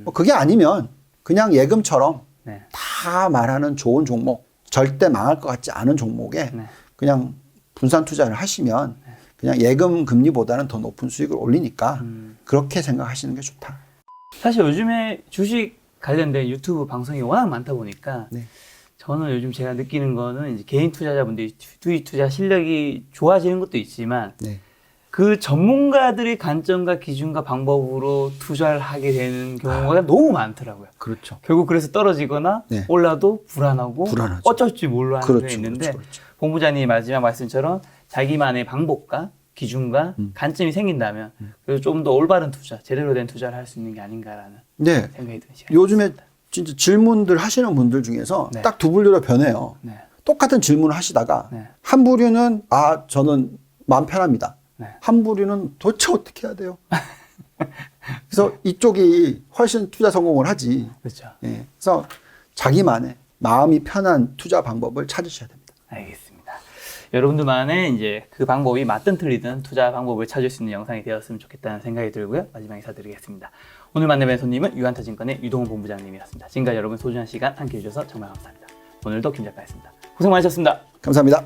뭐 그게 아니면 그냥 예금처럼 네. 다 말하는 좋은 종목, 절대 망할 것 같지 않은 종목에 네. 그냥 분산 투자를 하시면 그냥 예금 금리보다는 더 높은 수익을 올리니까 그렇게 생각하시는 게 좋다. 사실 요즘에 주식 관련된 유튜브 방송이 워낙 많다 보니까 네. 저는 요즘 제가 느끼는 거는 이제 개인 투자자분들이 주식 투자 실력이 좋아지는 것도 있지만 네. 그 전문가들의 관점과 기준과 방법으로 투자를 하게 되는 경우가 너무 많더라고요. 그렇죠. 결국 그래서 떨어지거나 네. 올라도 불안하고 불안하죠. 어쩔 줄 몰라 하는 게 그렇죠. 있는데 그렇죠. 본부장님 마지막 말씀처럼 자기만의 방법과 기준과 관점이 생긴다면 그래서 좀 더 올바른 투자, 제대로 된 투자를 할 수 있는 게 아닌가라는 네. 생각이 드는 시간입니다. 요즘에 진짜 질문들 하시는 분들 중에서 네. 딱 두 분류로 변해요. 네. 똑같은 질문을 하시다가 네. 한 부류는 저는 마음 편합니다. 네. 한 부류는 도대체 어떻게 해야 돼요? 그래서 이쪽이 훨씬 투자 성공을 하지. 그렇죠. 예. 그래서 자기만의 마음이 편한 투자 방법을 찾으셔야 됩니다. 알겠습니다. 여러분들만의 이제 그 방법이 맞든 틀리든 투자 방법을 찾을 수 있는 영상이 되었으면 좋겠다는 생각이 들고요. 마지막 인사드리겠습니다. 오늘 만나뵌 손님은 유한타증권의 유동훈 본부장님이었습니다. 지금까지 여러분 소중한 시간 함께해 주셔서 정말 감사합니다. 오늘도 김 작가였습니다. 고생 많으셨습니다. 감사합니다.